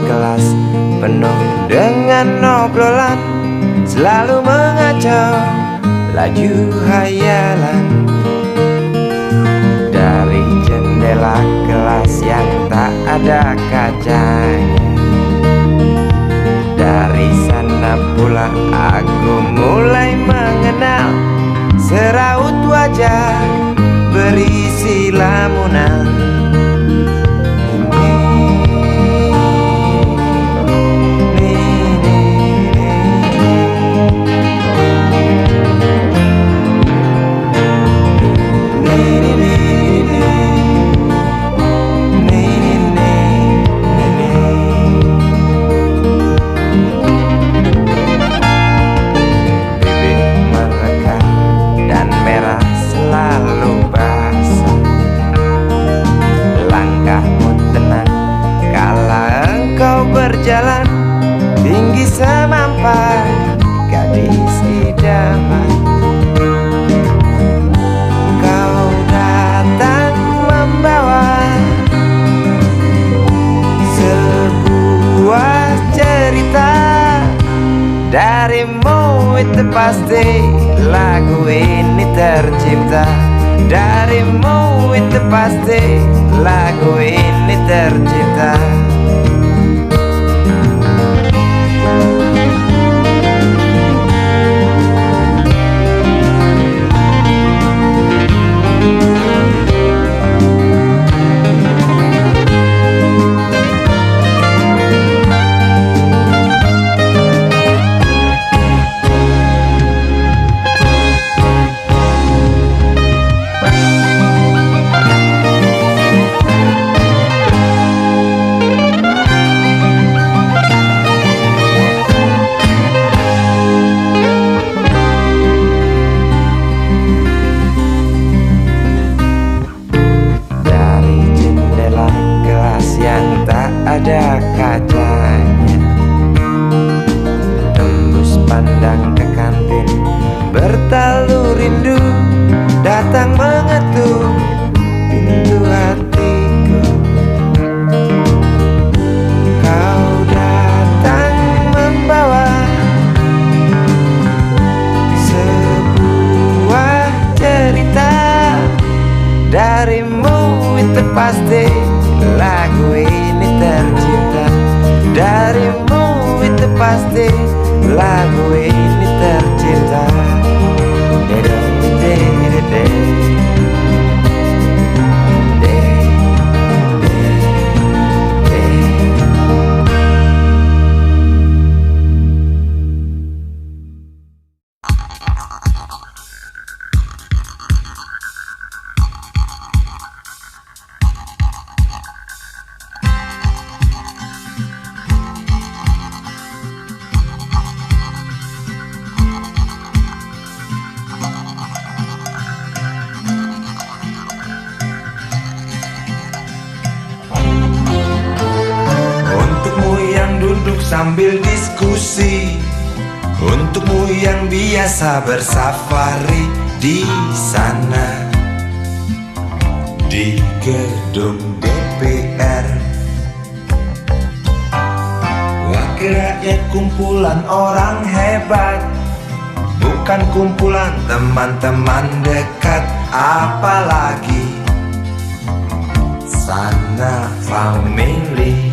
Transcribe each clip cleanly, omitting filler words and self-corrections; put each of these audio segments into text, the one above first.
kelas penuh dengan obrolan, selalu mengacau laju hayalan. Dari jendela kelas yang tak ada kacanya, dari sana pula aku mulai mengenal seraut wajah berisi lamunan. Berjalan tinggi semampai gadis idaman, kau datang membawa sebuah cerita. Darimu itu pasti lagu ini tercipta. Darimu itu pasti lagu ini tercipta. Ada kacanya, tembus pandang ke kantin, bertalu rindu datang mengetuk pintu hatiku. Kau datang membawa sebuah cerita. Darimu itu pasti lagu ini tercipta. Darimu itu pasti lagu ini tercipta. Sambil diskusi, untukmu yang biasa bersafari di sana, di gedung DPR. Wakil rakyat kumpulan orang hebat, bukan kumpulan teman-teman dekat. Apalagi sana family.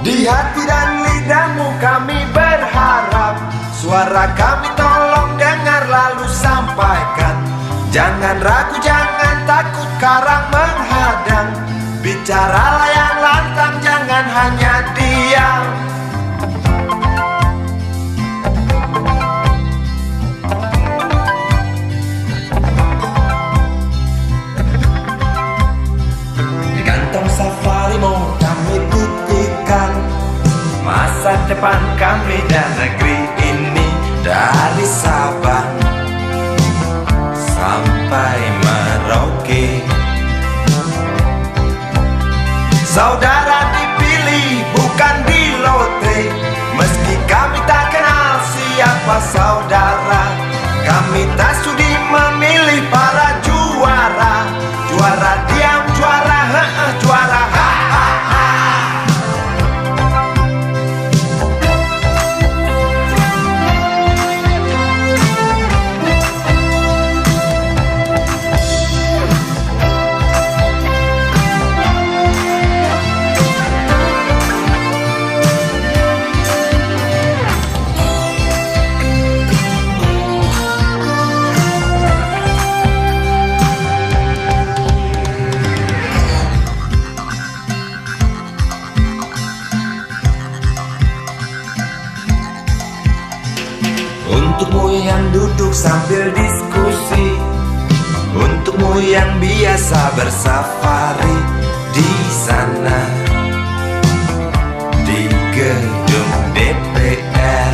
Di hati dan lidahmu kami berharap, suara kami tolong dengar lalu sampaikan. Jangan ragu, jangan takut karang menghadang. Bicaralah yang lantang, jangan hanya diam. Di kantong safarimu kami titipkan masa depan kami dan negeri ini. Dari Sabang sampai Merauke, saudara dipilih bukan di lotre. Meski kami tak kenal siapa saudara, kami tak sudi memilih para juara. Juara diam, juara juara ha ha. Untukmu yang duduk sambil diskusi, untukmu yang biasa bersafari di sana, di gedung DPR.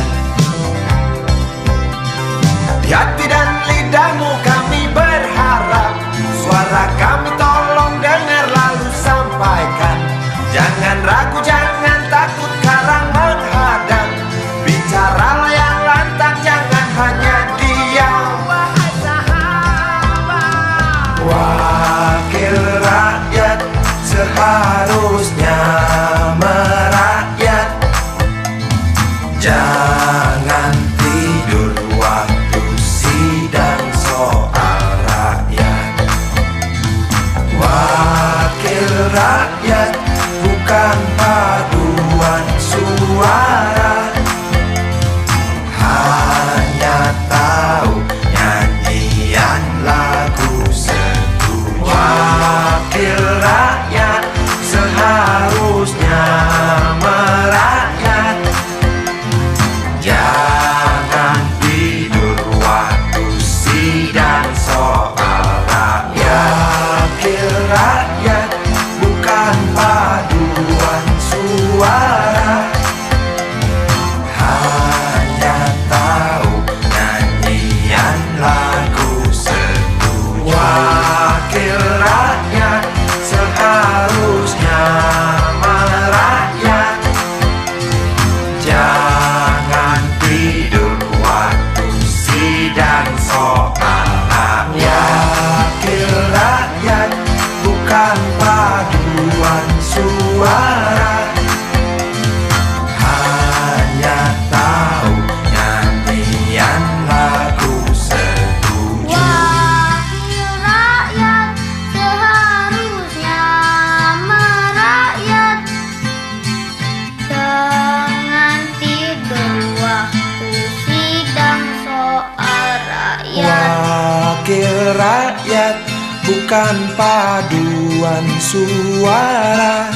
Di hati dan lidahmu kami berharap, suara kami tolong dengar lalu sampaikan. Jangan ragu, jangan takut karang menghadang. Bicaralah yang lantang, jangan hanya diam. Wahai sahabat, wakil rakyat seharusnya merakyat. Jangan tidur waktu sidang soal rakyat. Wakil rakyat bukan paduan suara, hanya tahu nyanyian lagu setuju. Wakil rakyat seharusnya merakyat. Jangan tidur waktu sidang soal rakyat. Wakil rakyat bukan paduan suara, hanya tahu nyanyian lagu setuju. Wakil rakyat seharusnya merakyat. Jangan tidur waktu sidang soal rakyat. Wakil rakyat bukan paduan suara, hanya tahu nyanyian lagu setuju. Wakil rakyat seharusnya merakyat. Jangan tidur waktu sidang soal rakyat. Wakil rakyat bukan paduan suara,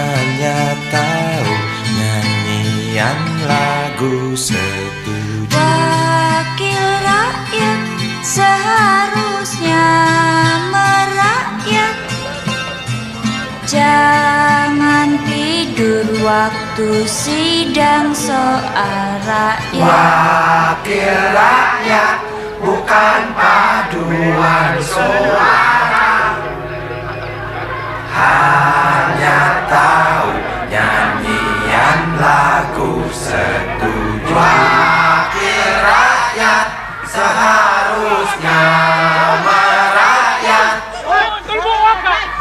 hanya tahu nyanyian lagu setuju. Wakil rakyat seharusnya merakyat. Jangan tidur waktu sidang soal rakyat. Wakil rakyat bukan paduan suara, hanya tahu nyanyian lagu setuju. Wakil rakyat seharusnya merakyat.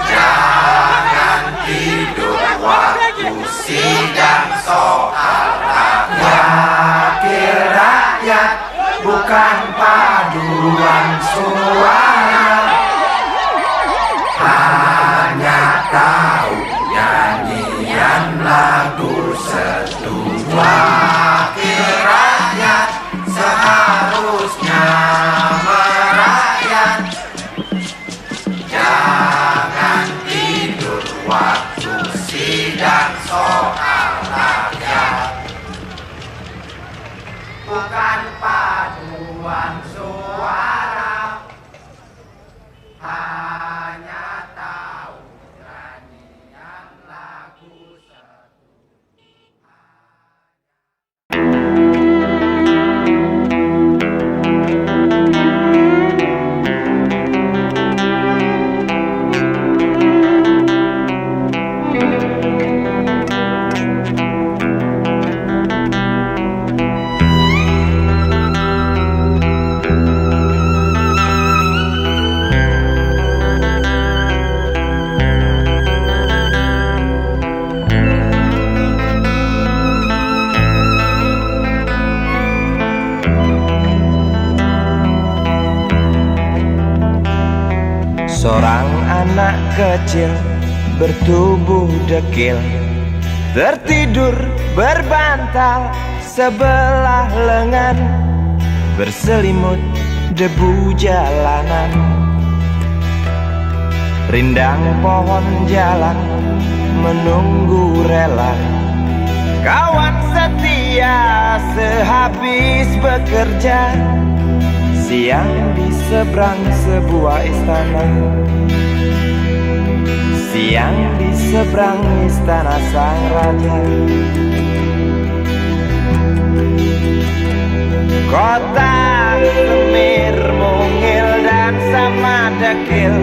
Jangan tidur waktu sidang soal rakyat. Wakil rakyat bukan paduan suara, hanya tahu nyanyian lagu setuju. Wakil rakyat seharusnya merakyat. Jangan tidur waktu sidang soal rakyat. Bukan paduan suara, hanya tahu nyanyian lagu setuju. Seorang anak kecil bertubuh dekil tertidur berbantal sebelah lengan, berselimut debu jalanan. Rindang pohon jalan menunggu rela kawan setia dia sehabis bekerja, siang di seberang sebuah istana, siang di seberang istana sang raja. Kota Semir mungil dan sama dekil,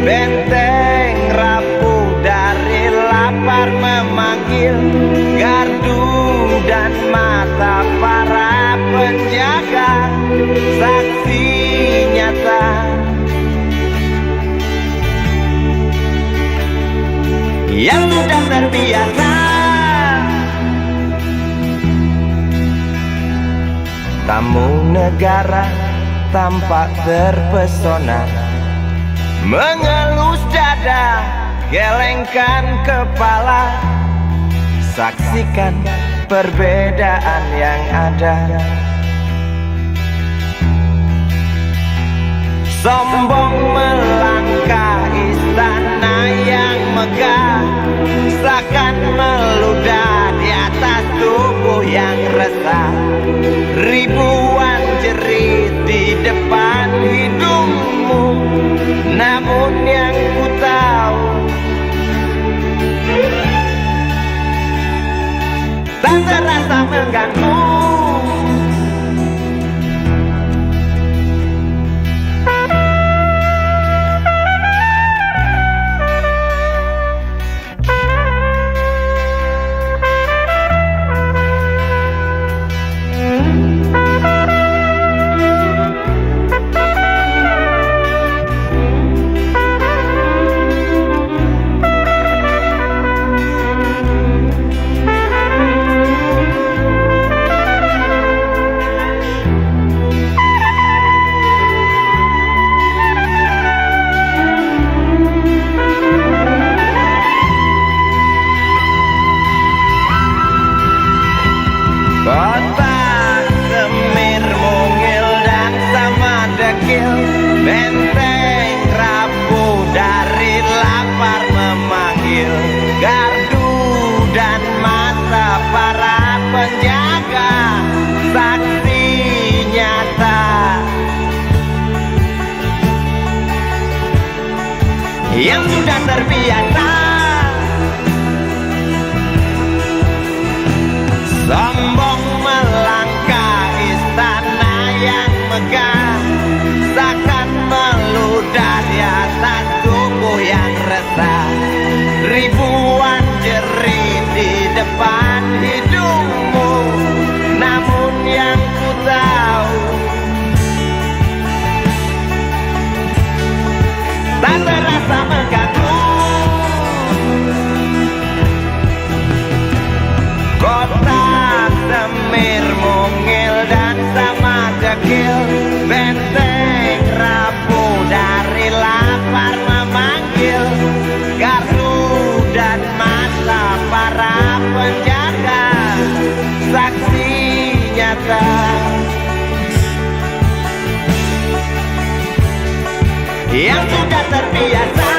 benteng rapuh dari lapar memanggil, gardu dan mata para penjaga, saksi nyata yang sudah terbiasa. Tamu negara tampak terpesona, mengelus dada, gelengkan kepala, saksikan perbedaan yang ada. Sombong melangkah istana yang megah, seakan meludah di atas tubuh yang resah. Ribuan jerit di depan hidungmu, namun yang ku tahu tak terasa mengganggu. Kota Semir mungil dan sama dekil, benteng rapuh dari lapar memanggil, gardu dan mata para penjaga, saksi nyata yang sudah terbiasa. Sombong melangkah istana yang megah, seakan meludah di atas tubuh yang resah. Ribuan jerit di depan hidungmu, namun yang ku tahu tak terasa mengganggu. Kota Semir mungil dan sama dekil, benteng rapuh dari lapar memanggil, gardu dan mata para penjaga, saksi nyata yang sudah terbiasa.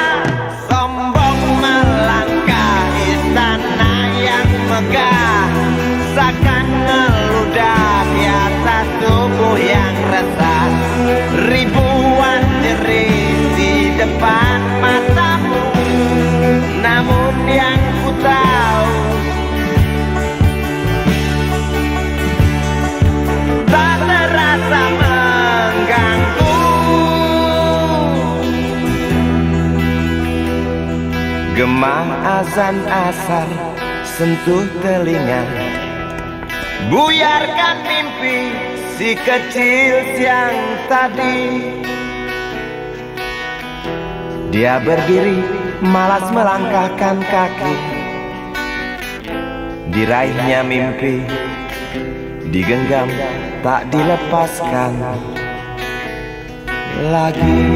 Sombong melangkah istana yang megah, seakan meludah di atas tubuh yang resah. Ribuan jerit di depan matamu, namun yang ku tahu tak terasa mengganggu. Gema azan asar sentuh telinga, buyarkan mimpi si kecil siang tadi. Dia berdiri malas melangkahkan kaki, diraihnya mimpi, digenggam tak dilepaskan lagi.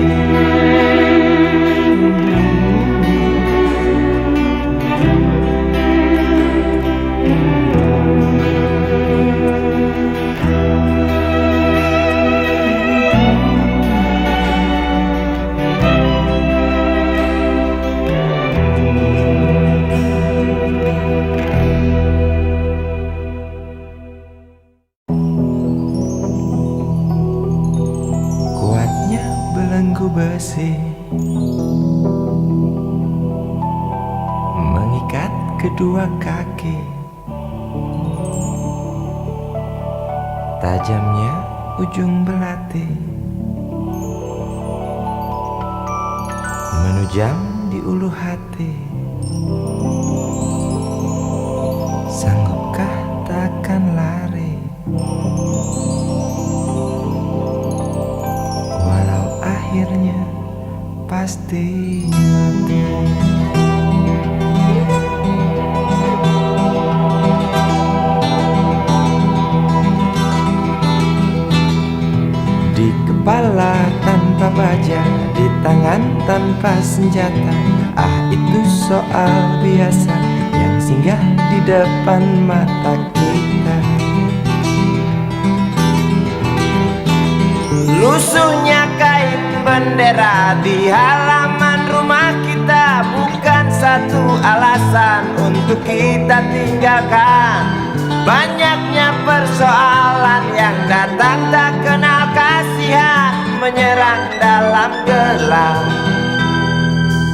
kasih mengikat kedua kaki. Tajamnya ujung belati menujam di ulu hati. Sanggupkah takkan lari, walau akhirnya pasti mati. Di kepala tanpa baja, di tangan tanpa senjata. Ah, itu soal biasa yang singgah di depan mata kita. Lusuhnya kain bendera di halaman rumah kita bukan satu alasan untuk kita tinggalkan. Banyaknya persoalan yang datang tak kenal kasihan, menyerang dalam gelap,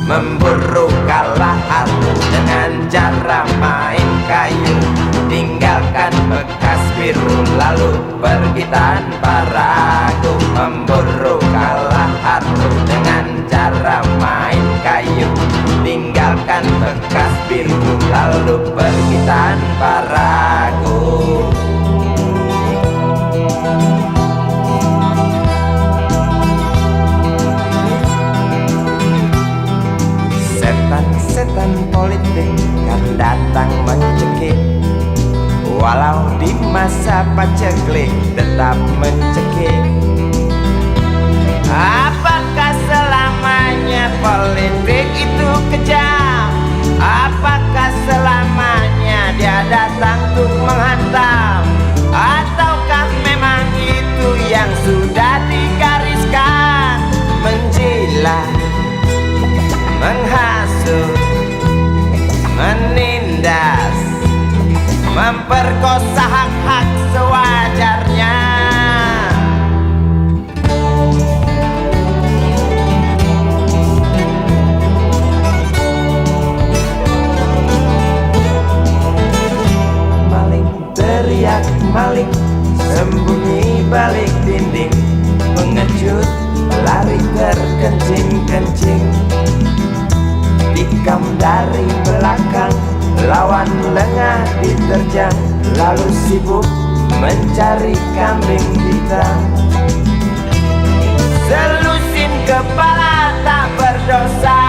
memburu kalah hati dengan cara main kayu. Tinggalkan bekas biru lalu pergi tanpa ragu, memburu kalah hati dengan cara main kayu. Tinggalkan bekas biru lalu pergi tanpa ragu. Setan politik kan datang mencekik, walau di masa paceklik tetap mencekik. Apakah selamanya politik itu kejam? Apakah selamanya dia datang untuk menghantam? Ataukah memang itu yang sudah digariskan? Menjilat, menghasut, menindas, memperkosa hak-hak sewajarnya. Maling teriak maling, sembunyi balik dinding, pengecut lari terkencing-kencing. Tikam dari belakang, lawan lengah diterjang, lalu sibuk mencari kambing hitam. Selusin kepala tak berdosa,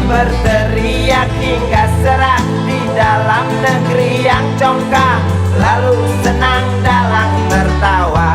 berteriak hingga serak di dalam negeri yang congkak, lalu senang dalam tertawa.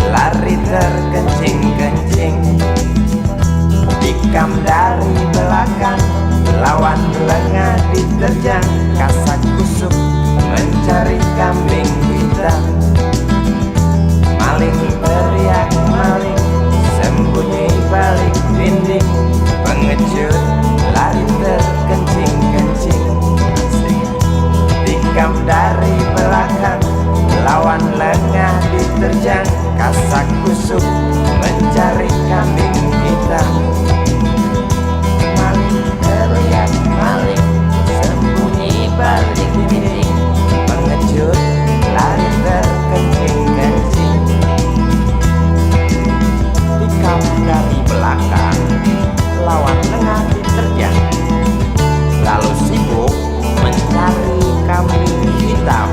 lari terkencing-kencing. Tikam dari belakang, lawan lengah diterjang. Kasak kusuk mencari kambing hitam. Maling teriak maling, sembunyi balik dinding. Pengecut lari terkencing-kencing. Tikam dari belakang, lawan lengah diterjang. Kasak kusuk mencari kambing hitam. Maling teriak maling, sembunyi balik dinding. Pengecut lari terkencing-kencing. Tikam dari belakang, lawan lengah diterjang. Lalu sibuk mencari kambing hitam.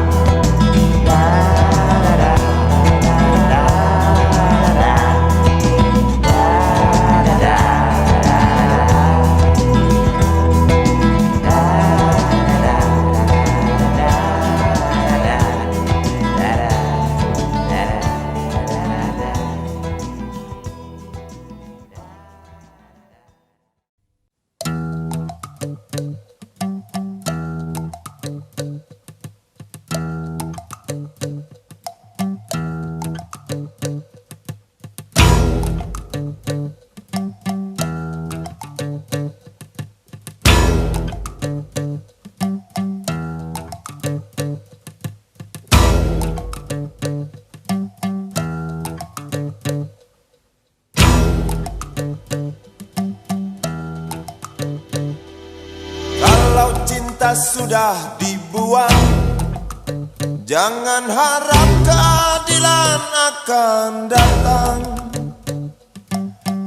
Kalau cinta sudah dibuang, jangan harap keadilan akan datang.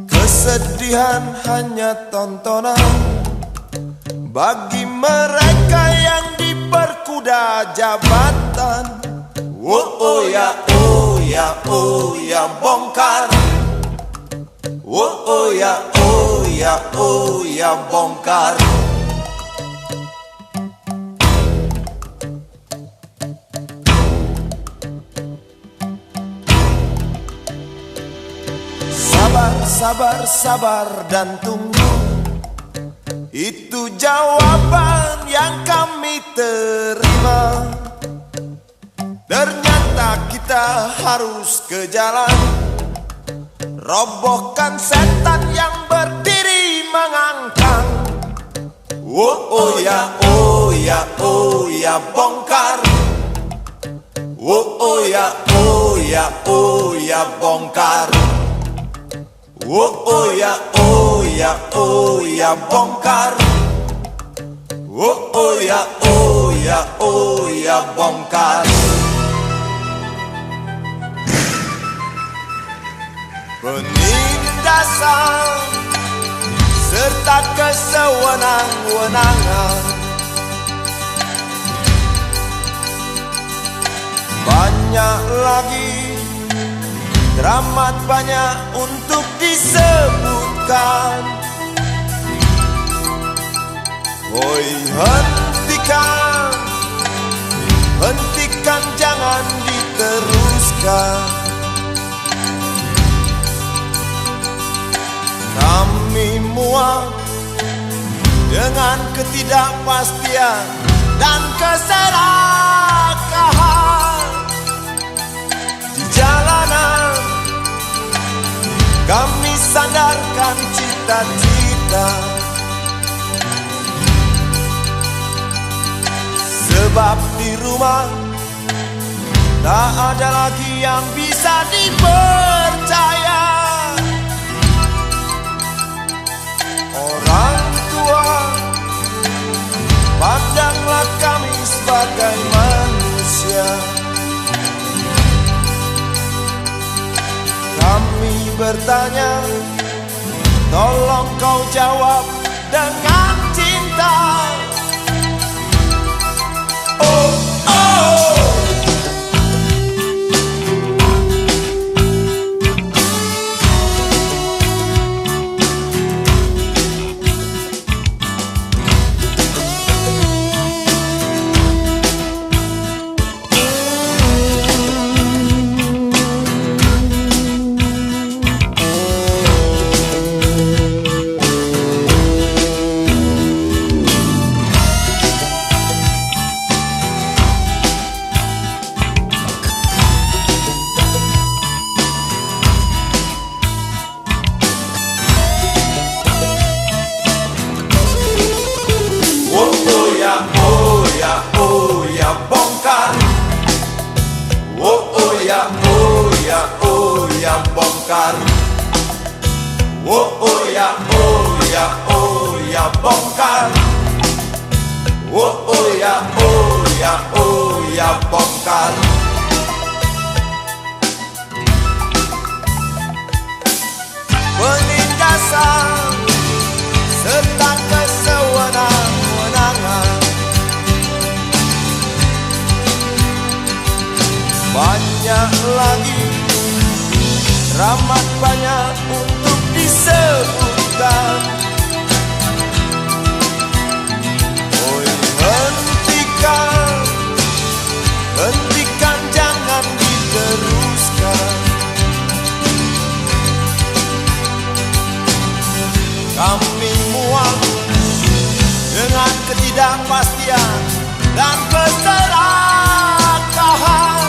Kesedihan hanya tontonan bagi mereka yang diperkuda jabatan. Oh ya, oh ya, oh ya, bongkar. Oh ya, oh ya, oh ya, bongkar. Sabar, sabar, sabar dan tunggu. Itu jawaban yang kami terima. Ternyata kita harus ke jalan, robohkan setan yang berdiri mengangkang. Oh ya, oh ya, oh ya, bongkar. Oh ya, oh ya, oh ya, bongkar. Oh ya, oh ya, oh ya, bongkar. Oh ya, oh ya, oh ya, bongkar. Penindasan serta kesewenang-wenangan, banyak lagi, teramat banyak untuk disebutkan. Woi, hentikan, hentikan, jangan diteruskan. Kami muak dengan ketidakpastian dan keserakahan di jalanan. Kami sandarkan cita-cita, sebab di rumah tak ada lagi yang bisa dipercaya. Orang tua, pandanglah kami sebagai manusia. Kami bertanya, tolong kau jawab dengan cinta. Oh, oh. ya, oh ya, oh ya, bongkar. Oh ya, oh ya, oh ya, bongkar. Oh ya, oh ya, oh ya, bongkar. Penindasan serta kesewenang-wenangan, banyak lagi, teramat banyak untuk disebutkan. Oh, hentikan, hentikan, jangan diteruskan. Kami muak dengan ketidakpastian dan keserakahan.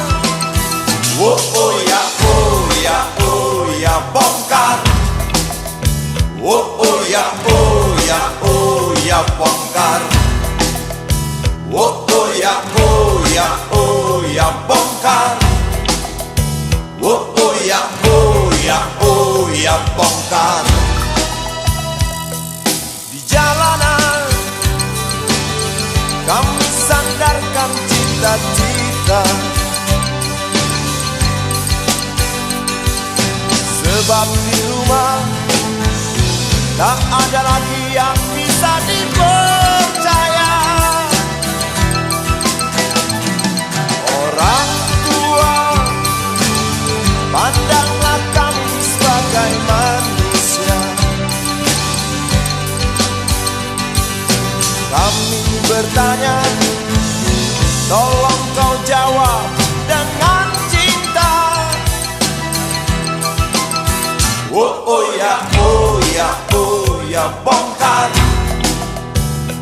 Oh ya, oh ya, oh ya, bongkar. Oh ya, oh ya, oh ya, bongkar. Oh ya, oh ya, oh ya, bongkar. Oh ya, oh ya, oh ya, bongkar. Di jalanan kami sandarkan cita-cita, sebab di rumah tak ada lagi yang bisa dipercaya. Orang tua, pandanglah kami sebagai manusia. Kami bertanya, tolong kau jawab dengan cinta. Oh ya, oh ya, oh ya, bongkar.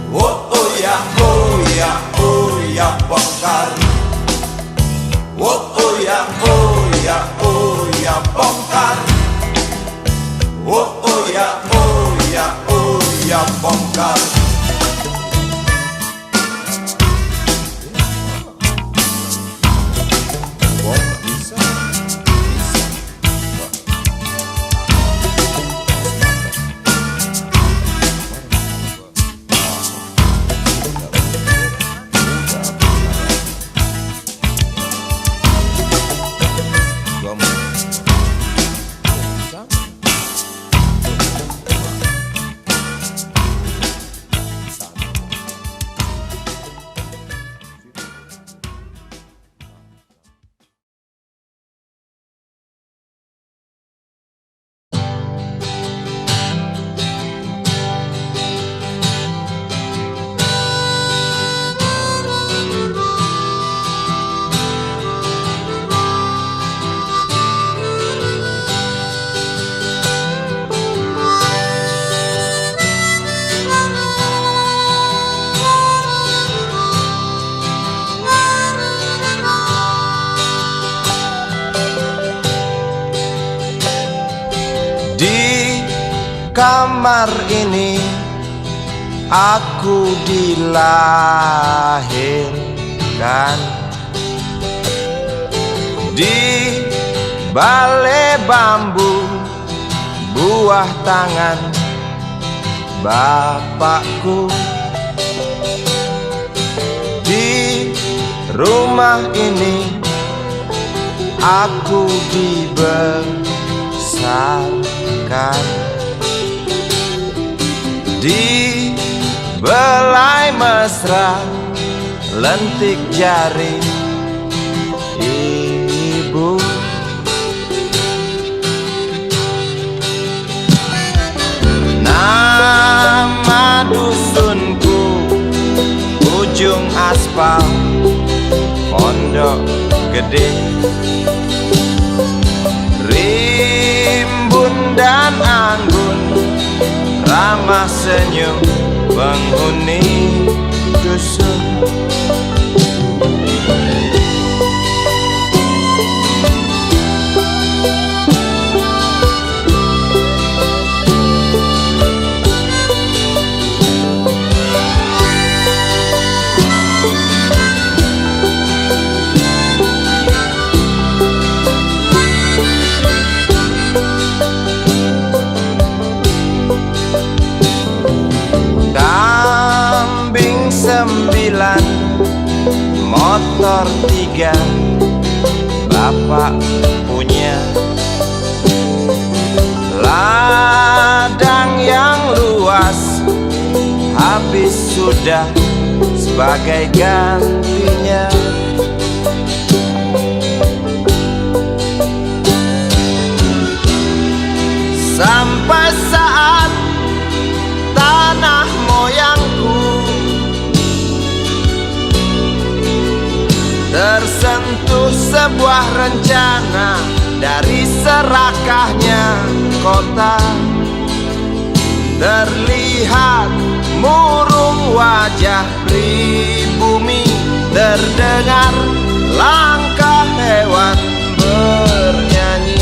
Oh ya, oh ya, oh ya, bongkar. Oh ya, oh ya, oh ya, bongkar. Oh ya, oh ya, oh ya, bongkar. Kamar ini aku dilahirkan, di balai bambu buah tangan bapakku. Di rumah ini aku dibesarkan, di belai mesra lentik jari ibu. Nama dusunku ujung aspal Pondok Gede. Rimbun dan anggun ramah senyum penghuni dusun. bapak punya ladang yang luas, habis sudah sebagai gantinya. Sampai saat tanah moyangku tersentuh sebuah rencana dari serakahnya kota, terlihat murung wajah pribumi, terdengar langkah hewan bernyanyi.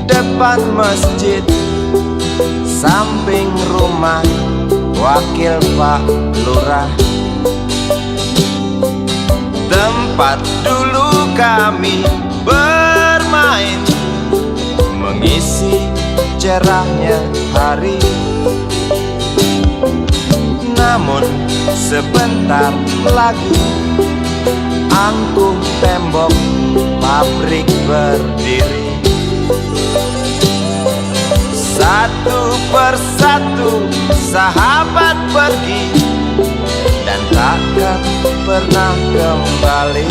Depan masjid, samping rumah wakil Pak Lurah, tempat dulu kami bermain, mengisi cerahnya hari. Namun sebentar lagi angkuh tembok pabrik berdiri. Satu persatu sahabat pergi dan takkan pernah kembali.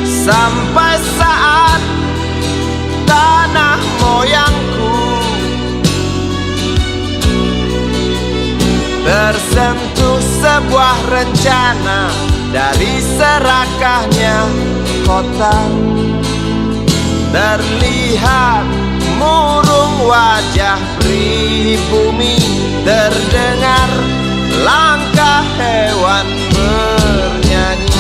Sampai saat tanah moyangku tersentuh sebuah rencana dari serakahnya kota, terlihat murung wajah pribumi, terdengar langkah hewan bernyanyi.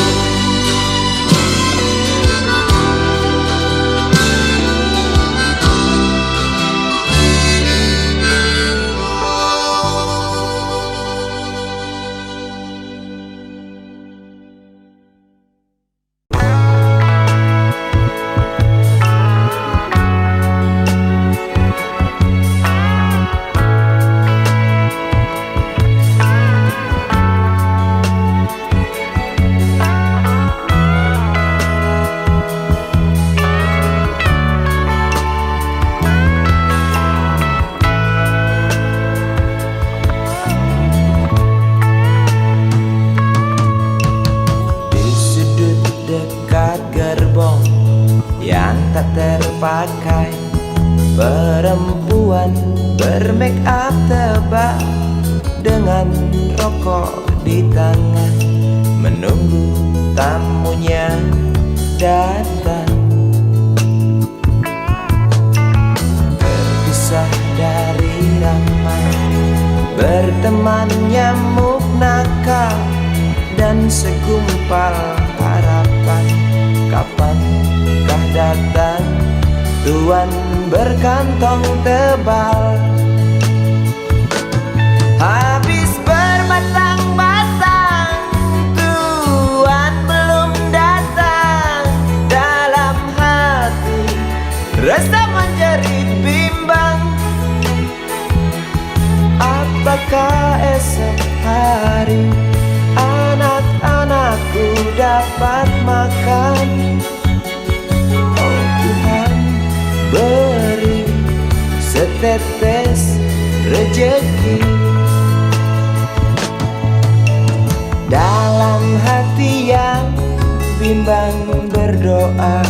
Terpakai perempuan bermake up tebal dengan rokok di tangan, menunggu tamunya datang. Terpisah dari ramai, berteman nyamuk nakal dan segumpal harapan. Kapankah datang tuan berkantong tebal? Habis berbatang-batang, tuan belum datang. Dalam hati rasa menjerit bimbang, apakah esok hari anak-anakku dapat makan? Oh Tuhan, beri setetes rejeki. Dalam hati yang bimbang berdoa,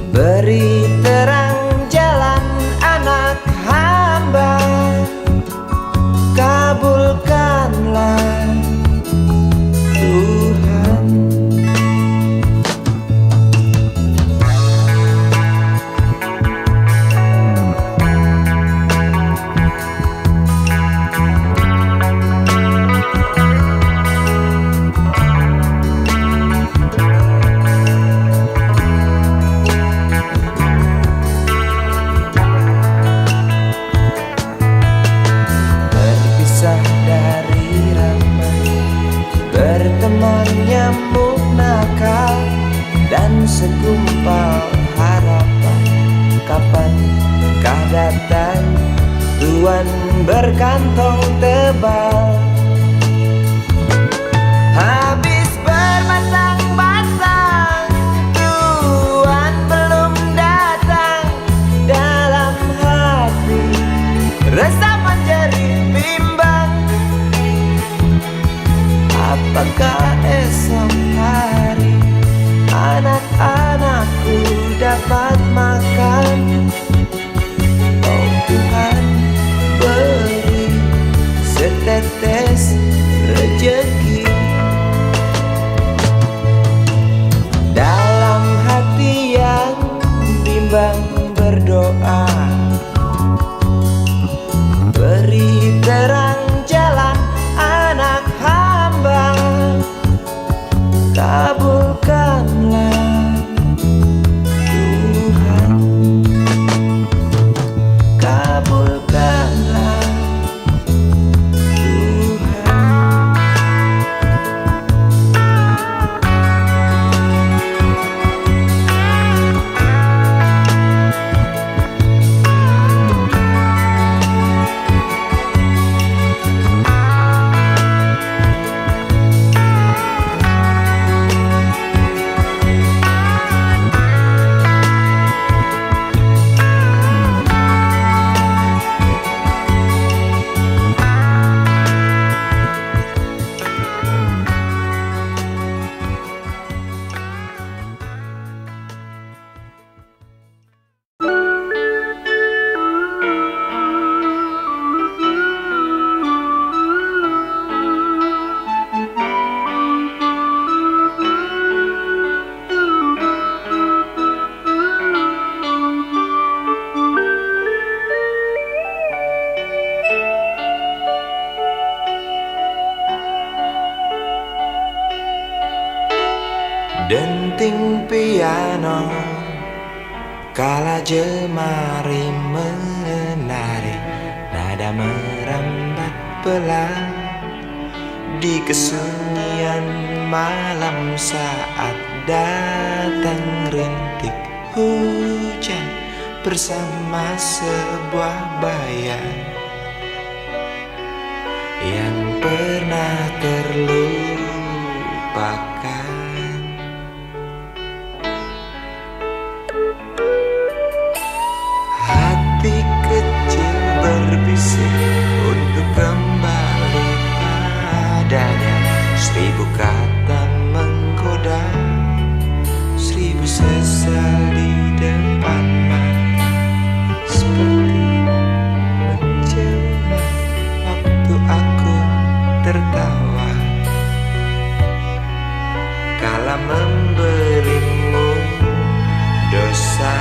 beri terang jalan anak hamba, kabulkanlah Tuhan. berkantong tebal. Habis berbatang-batang, Tuhan belum datang. Dalam hati resah menjadi bimbang. Apakah esok hari anak-anakku dapat makan? Oh Tuhan, beri setetes rejeki. Dalam hati yang bimbang berdoa, beri terang jalan anak hamba. Kabulkanlah Tuhan, kabulkanlah Tuhan. Denting piano kala jemari menari, nada merambat pelan di kesunyian malam saat datang rintik hujan bersama sebuah bayang yang pernah terlupakan. Hati kecil berbisik untuk kembali padanya. 1000 kata menggoda, 1000 sesal di depan mata. Seperti menjelma waktu aku tertawa kala memberimu dosa.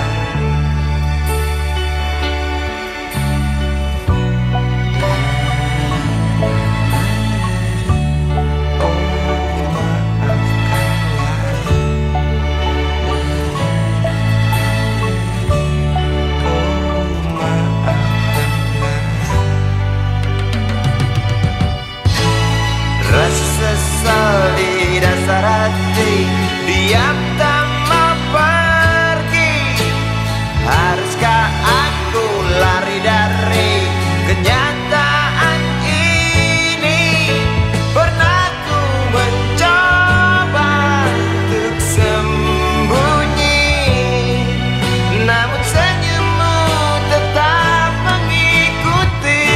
Sesal di dasar hati, diam tak mau pergi. Haruskah aku lari dari kenyataan ini? Pernah ku mencoba untuk sembunyi, namun senyummu tetap mengikuti.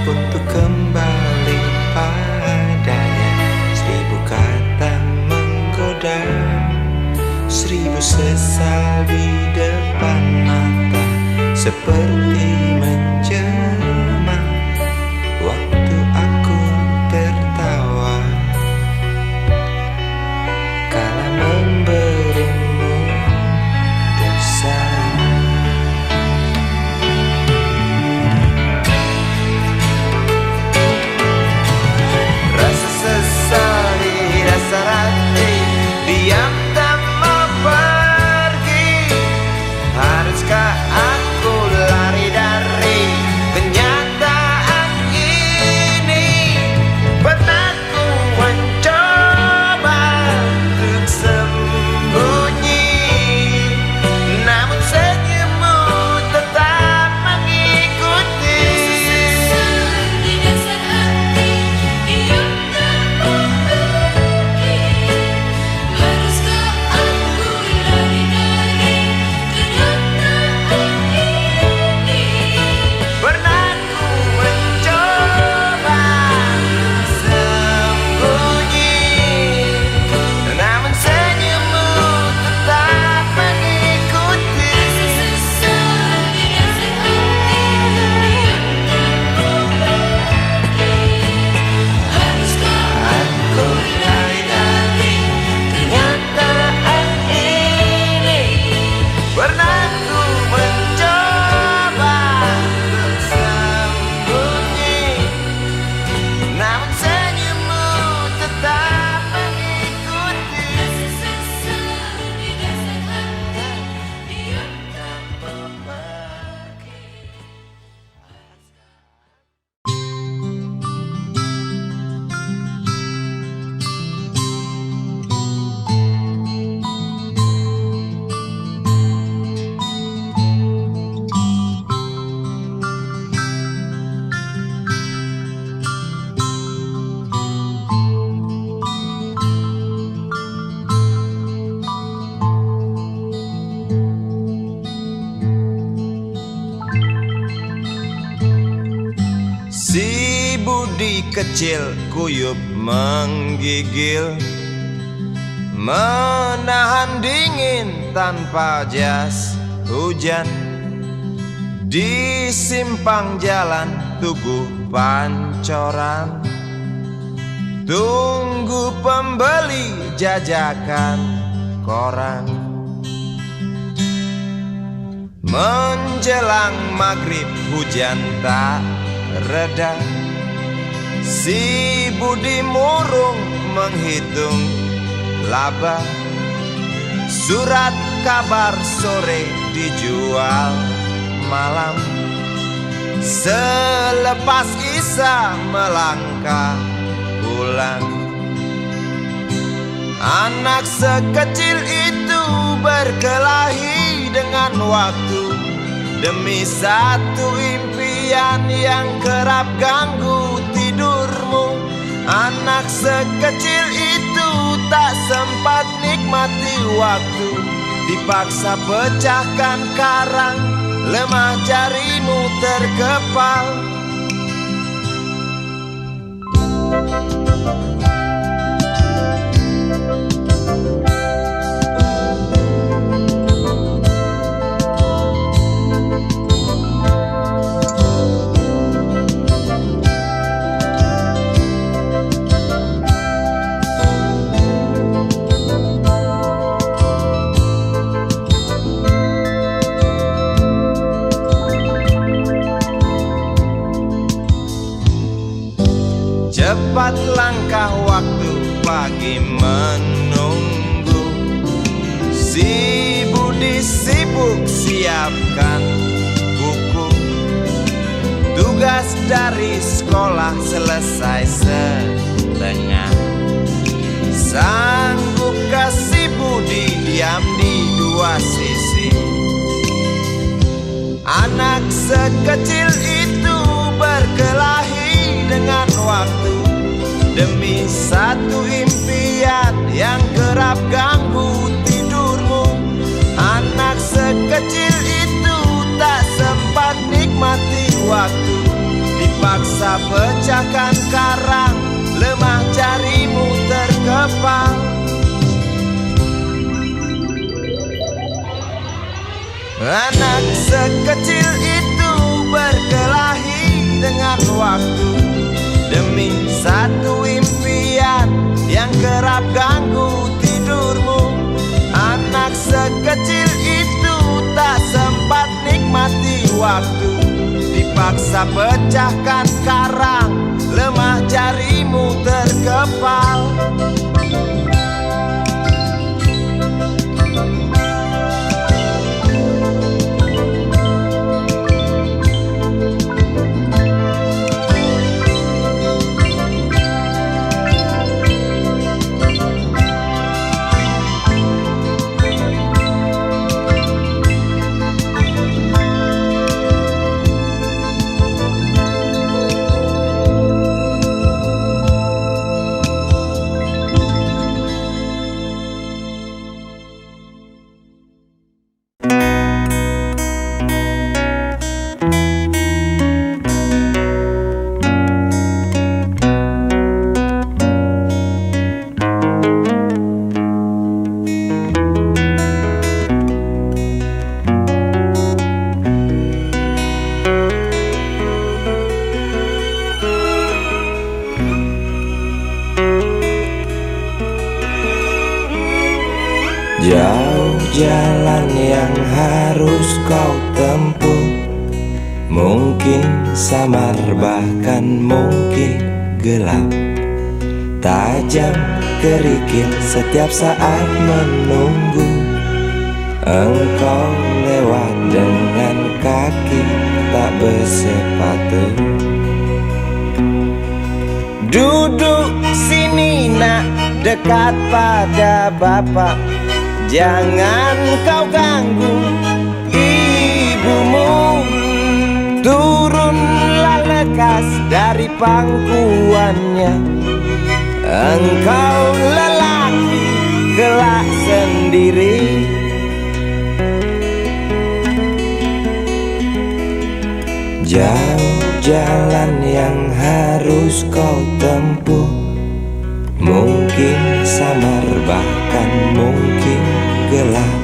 Untuk kembali padanya, 1000 kata menggoda, 1000 sesal di depan mata. Seperti menjelma waktu aku tertawa kala memberimu kecil kuyup menggigil, menahan dingin tanpa jas hujan. Di simpang jalan Tugu Pancoran, tunggu pembeli jajakan koran. Menjelang maghrib hujan tak reda, si Budi murung menghitung laba. Surat kabar sore dijual malam. Selepas Isya melangkah pulang. Anak sekecil itu berkelahi dengan waktu demi satu impian yang kerap ganggu tidurmu. Anak sekecil itu tak sempat nikmati waktu, dipaksa pecahkan karang, lemah jarimu terkepal. Cepat langkah waktu, pagi menunggu. Si Budi sibuk siapkan buku. Tugas dari sekolah selesai setengah. Sanggupkah si Budi diam di dua sisi? Anak sekecil itu berkelahi dengan waktu demi satu impian yang kerap ganggu tidurmu. Anak sekecil itu tak sempat nikmati waktu, dipaksa pecahkan karang, lemah jarimu terkepal. Anak sekecil itu berkelahi dengan waktu demi satu impian yang kerap ganggu tidurmu. Anak sekecil itu tak sempat nikmati waktu, dipaksa pecahkan karang, lemah jarimu terkepal. Jauh jalan yang harus kau tempuh, mungkin samar bahkan mungkin gelap. Tajam kerikil setiap saat menunggu engkau lewat dengan kaki tak bersepatu. Duduk sini nak, dekat pada bapak. Jangan kau ganggu ibumu. Turunlah lekas dari pangkuannya. Engkau lelaki kelak sendiri. Jauh jalan yang harus kau tempuh. Mungkin samar bahkan mungkin gelap.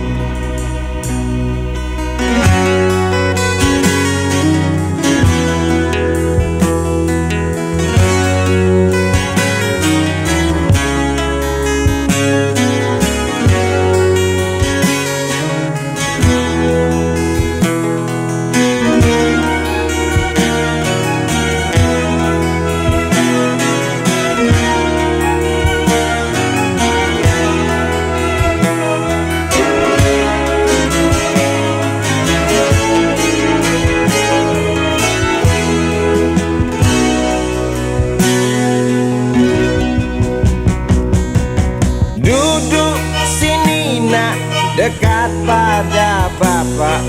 Duduk sini nak, dekat pada bapak.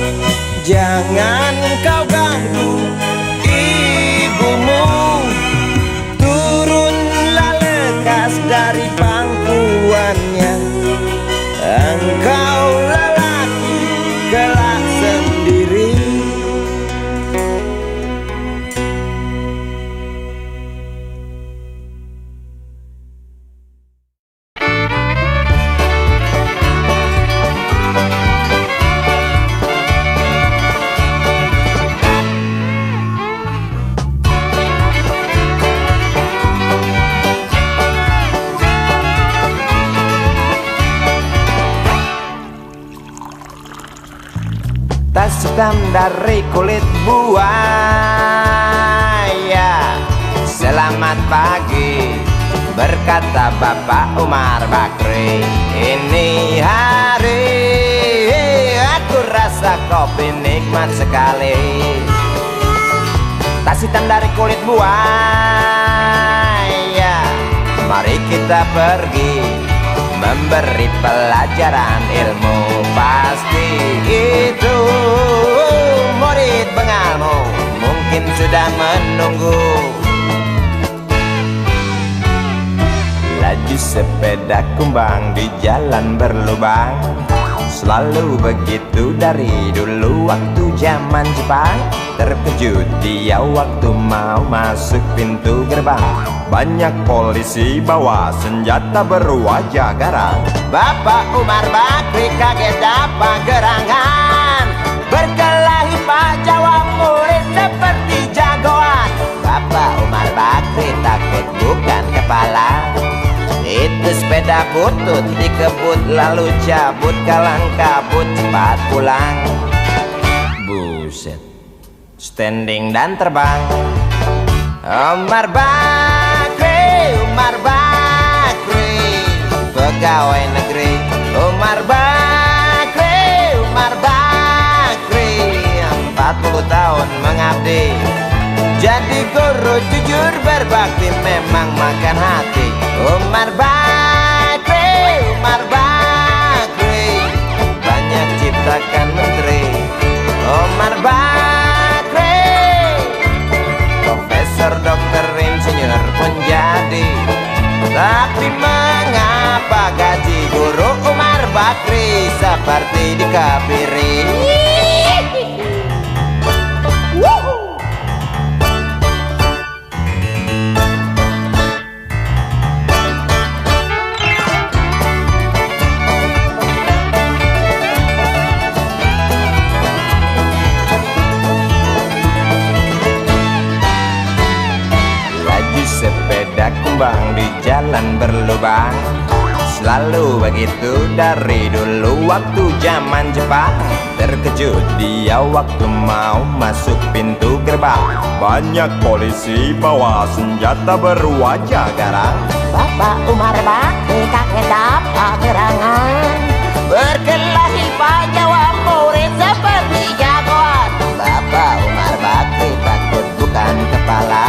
Jangan kau ganggu ibumu. Turunlah lekas dari pangkuannya. Engkau lelaki kelak sendiri. Tas hitam dari kulit buaya. Selamat pagi, berkata Bapak Umar Bakri. Ini hari aku rasa kopi nikmat sekali. Tas hitam dari kulit buaya, mari kita pergi memberi pelajaran ilmu. Pasti itu murid bengalmu mungkin sudah menunggu. Laju sepeda kumbang di jalan berlubang. Selalu begitu dari dulu waktu zaman Jepang. Terkejut dia waktu mau masuk pintu gerbang. Banyak polisi bawa senjata berwajah garang. Bapak Umar Bakri kaget dapat gerangan. Berkelahi Pak Jawa murid seperti jagoan. Bapak Umar Bakri takut bukan kepala. Itu sepeda butut dikebut lalu cabut, kalang kabut cepat pulang. Buset, standing dan terbang. Umar Bakri, Umar Bakri, pegawai negeri. Umar Bakri, Umar Bakri, 40 tahun mengabdi. Jadi guru jujur berbakti memang makan hati. Umar Bakri, Umar Bakri, banyak ciptakan menteri. Umar Bakri, profesor, dokter, insinyur pun jadi. Tapi mengapa gaji guru Umar Bakri seperti dikebiri? Sepeda kumbang di jalan berlubang. Selalu begitu dari dulu waktu zaman Jepang. Terkejut dia waktu mau masuk pintu gerbang. Banyak polisi bawa senjata berwajah garang. Bapak Umar Bakri kaget dapat gerangan. Berkelahi Pak Jawa murid seperti jagoan. Bapak Umar Bakri takut bukan kepala.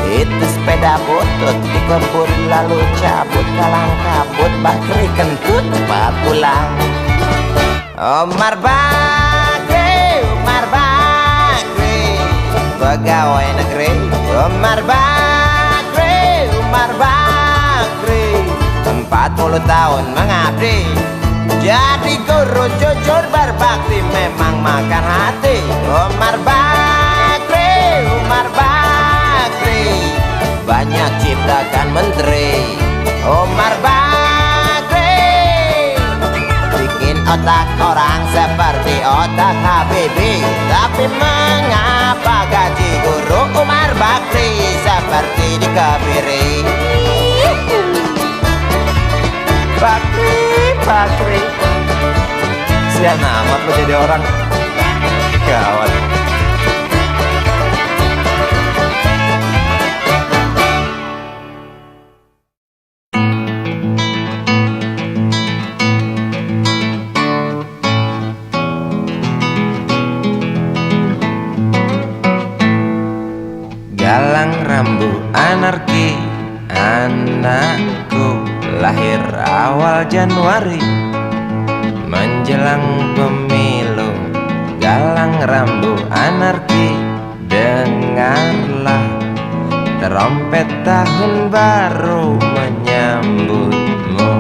Itu sepeda butut dikebut lalu cabut, kalang kabut Bakri kentut cepat pulang. Umar Bakri, Umar Bakri, pegawai negeri. Umar Bakri, Umar Bakri, 40 tahun mengabdi. Jadi guru jujur berbakti memang makan hati. Umar Bakri, Omar Bakri banyak ciptakan menteri. Omar Bakri bikin otak orang seperti otak Habibie. Tapi mengapa gaji guru Omar Bakri seperti dikebiri? Bakri sian amat lo jadi orang. Gawat. Galang rambu anarki, anakku lahir awal Januari menjelang pemilu. Galang rambu anarki, dengarlah trompet tahun baru menyambutmu.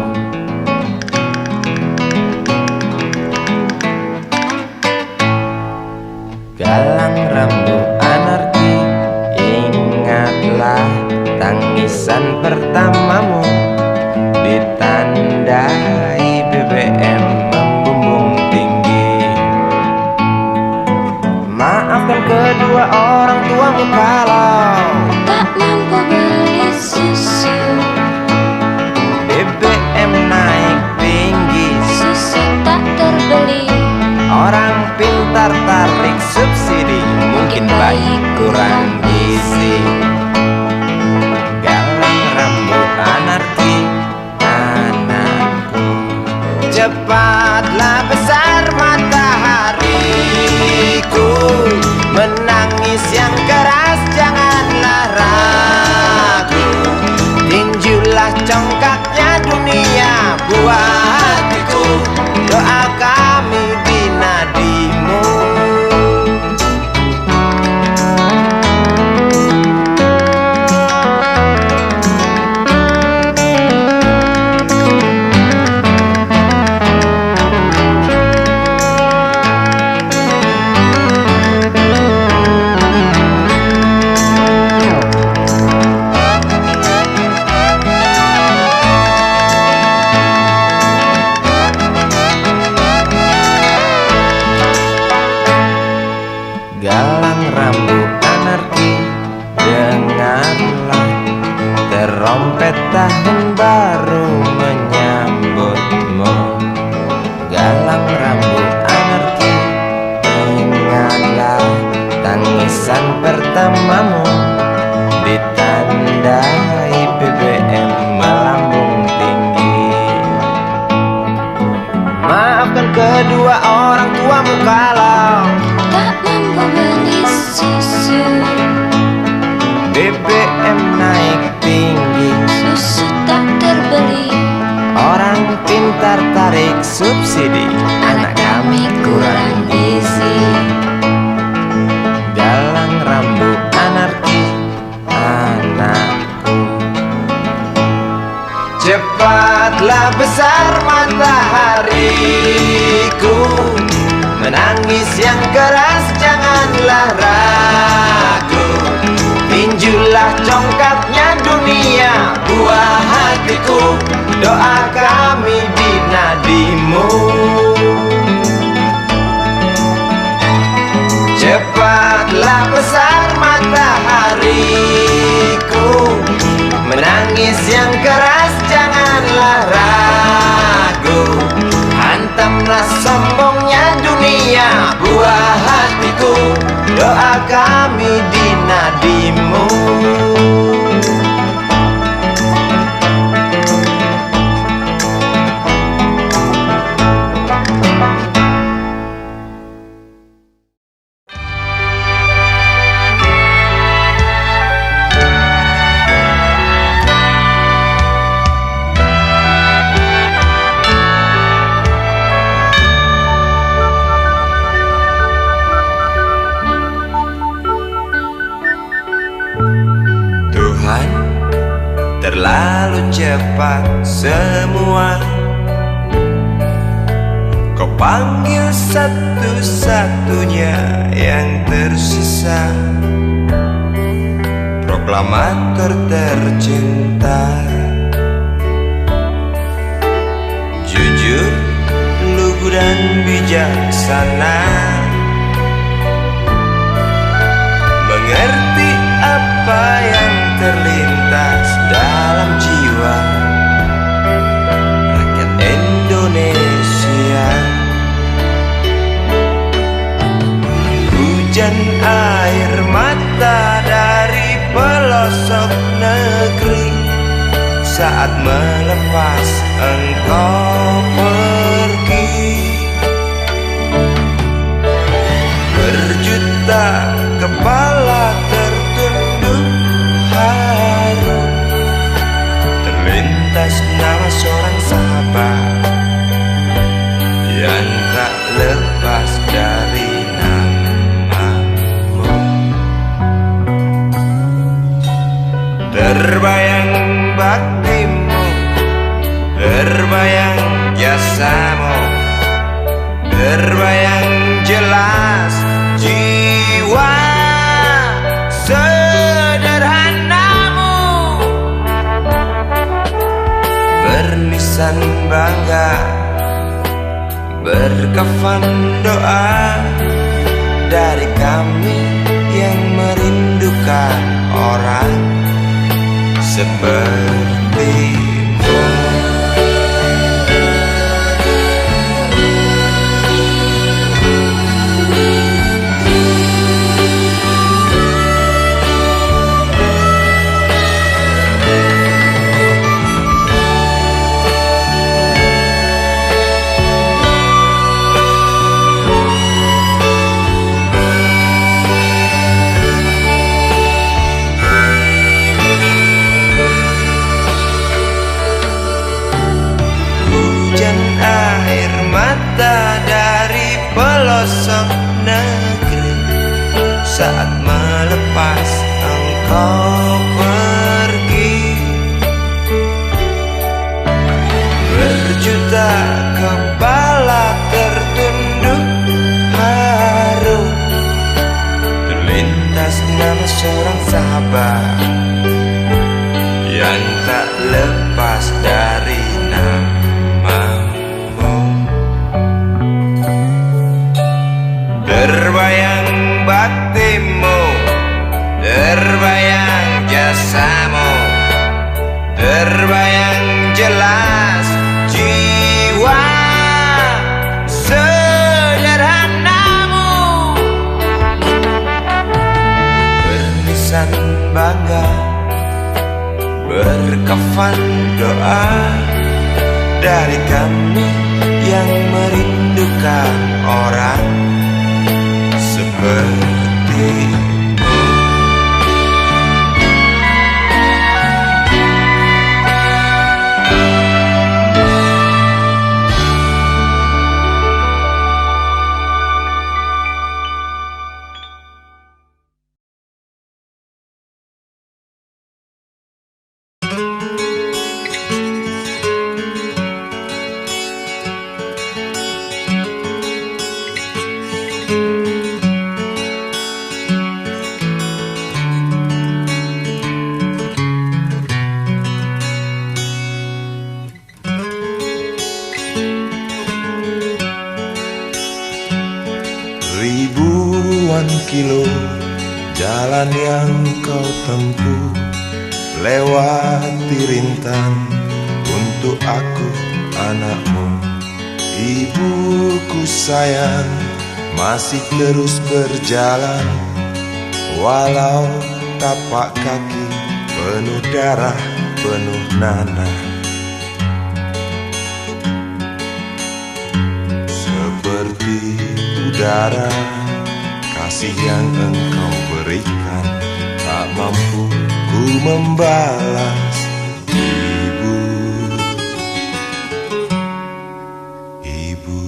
Galang rambu anarki, ingatlah tangisan pertamamu ditandai BBM membumbung tinggi. Maafkan kedua orang tuamu kalau tak mampu beli susu. BBM naik tinggi, Susu tak terbeli. orang pintar tarik subsidi, mungkin bayi kurang gizi. Galang rambut anarki, anakku, cepatlah besar matahariku. Menangis yang keras janganlah ragu, tinjulah congkaknya dunia buah hatiku. Doa kami di nadimu. Galang rambut anarki, dengarlah trompet tahun baru menyambutmu. Galang rambut anarki, ingatlah tangisan pertamamu ditandai BBM melambung tinggi. Maafkan kedua orang tuamu kalau Tak mampu beli susu. BBM naik tinggi, Susu tak terbeli. orang pintar tarik subsidi, anak kami kurang gizi. Galang rambut anarki, anakku, cepatlah besar matahariku. Menangis yang keras janganlah ragu, tinjulah congkaknya dunia buah hatiku. Doa kami di nadimu. Cepatlah besar matahariku, menangis yang keras janganlah ragu, hantamlah sombongnya dunia buah hatiku. Doa kami di nadimu. Terlalu cepat semua, kau panggil satu-satunya yang tersisa. proklamator tercinta. Jujur, lugu dan bijaksana, mengerti apa yang terlintas dalam jiwa rakyat Indonesia. Hujan air mata dari pelosok negeri saat melepas engkau pergi. Berjuta kepala tertunduk haru, terlintas nama seorang sahabat yang tak lepas dari namamu. Terbayang baktimu, terbayang jasamu, terbayang jelas jiwa sederhanamu, bernisan bangga, berkafan doa dari kami yang merindukan orang sepertimu. Dari pelosok negeri saat melepas engkau pergi. Berjuta kepala tertunduk haru, terlintas nama seorang sahabat yang tak lepas dari namamu. Terbayang baktimu, terbayang jasamu, terbayang jelas jiwa sederhanamu, bernisan bangga, berkafan doa dari kami yang merindukan orang sepertimu. Ribuan kilo jalan yang kau tempuh, lewati rintan untuk aku anakmu. Ibuku sayang masih terus berjalan, walau tapak kaki penuh darah, penuh nanah. Seperti udara, kasih yang engkau berikan tak mampu ku membalas. Ibu, ibu,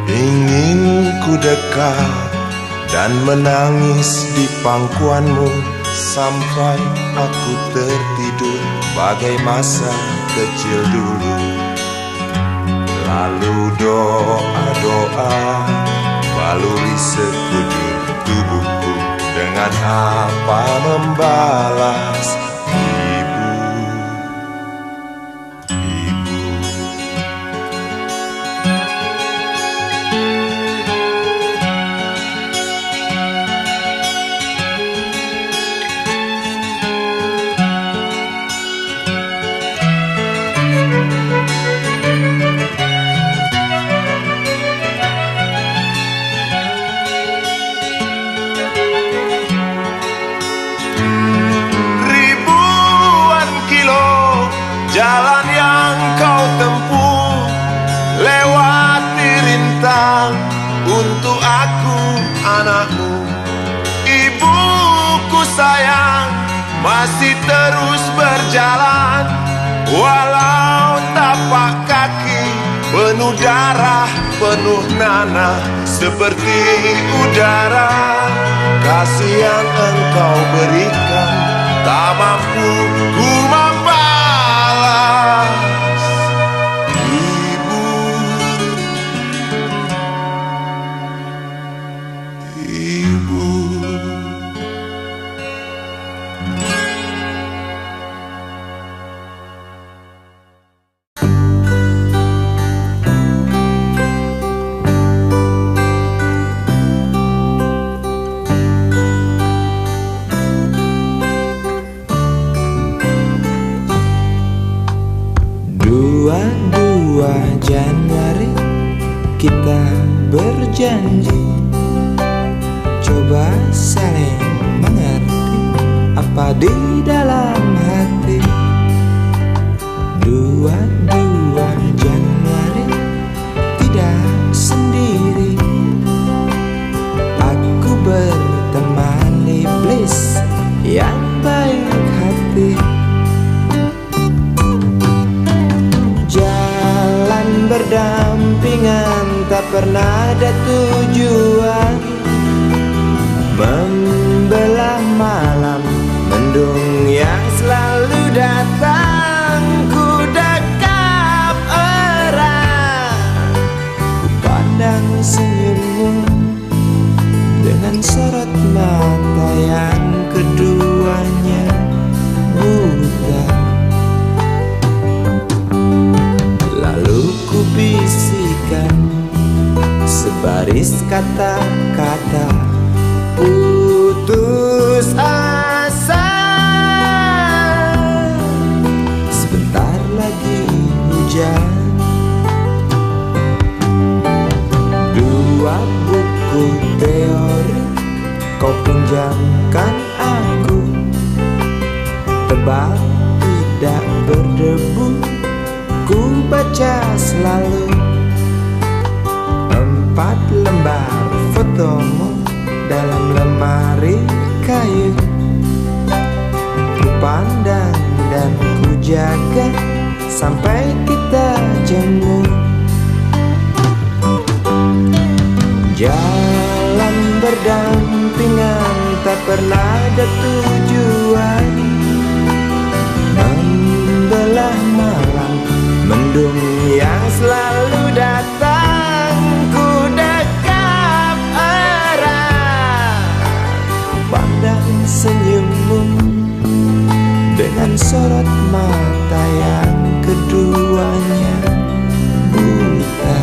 ingin ku dekat dan menangis di pangkuanmu sampai aku tertidur bagai masa kecil dulu. Lalu doa-doa baluri sekujur tubuhku. Dengan apa membalas ibu, ibu. Jalan yang kau tempuh, lewati rintang untuk aku anakmu. Ibuku sayang, masih terus berjalan, walau tapak kaki penuh darah, penuh nanah seperti udara. Kasih yang engkau berikan tak mampu ku membalas. Ibu, ibu. Januari kita berjanji coba saling mengerti apa di dalam hati. 22 Januari tidak sendiri, aku berteman iblis yang baik hati. Berdampingan tak pernah ada tujuan, membelah malam mendung yang selalu datang. Ku dekap erat, ku pandang senyummu dengan sorot mata yang keduanya buta. Lalu ku bisikan sebaris kata-kata putus asa. Sebentar lagi hujan. 2 buku teori kau pinjamkan aku, tebal tidak berdebu, ku baca selalu. 4 lembar fotomu dalam lemari kayu, ku pandang dan ku jaga sampai kita jemu. Jalan berdampingan tak pernah ada tujuan, membelah malam mendung yang selalu datang. Ku dekap erat, pandang senyummu dengan sorot mata yang keduanya buta.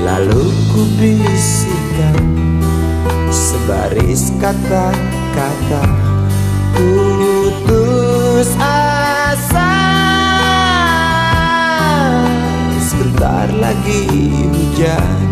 Lalu ku bisikan sebaris kata-kata putus asa. Sebentar lagi hujan.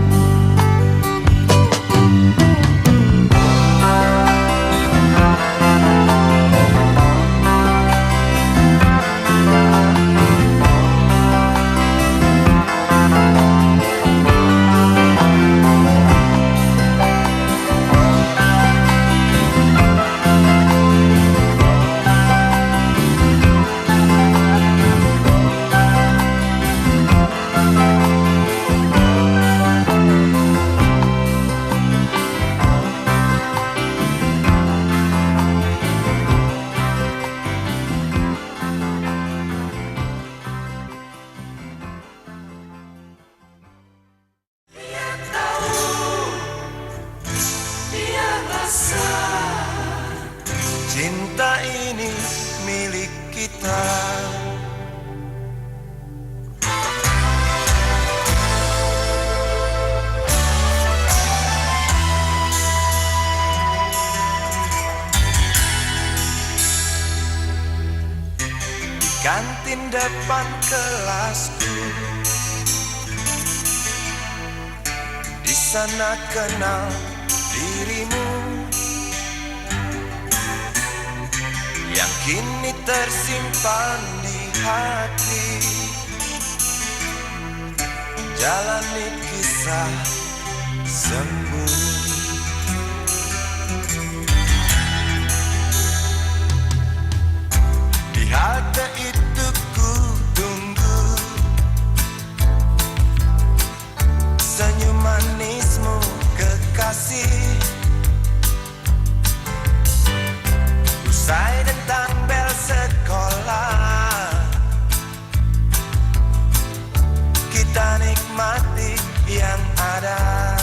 Cinta ini milik kita. Di kantin depan kelasku, di sana kenal dirimu, yang kini tersimpan di hati. Jalani kisah sembunyi. Di halte itu ku tunggu senyum manismu kekasih. Usai dentang bel sekolah, kita nikmati yang ada.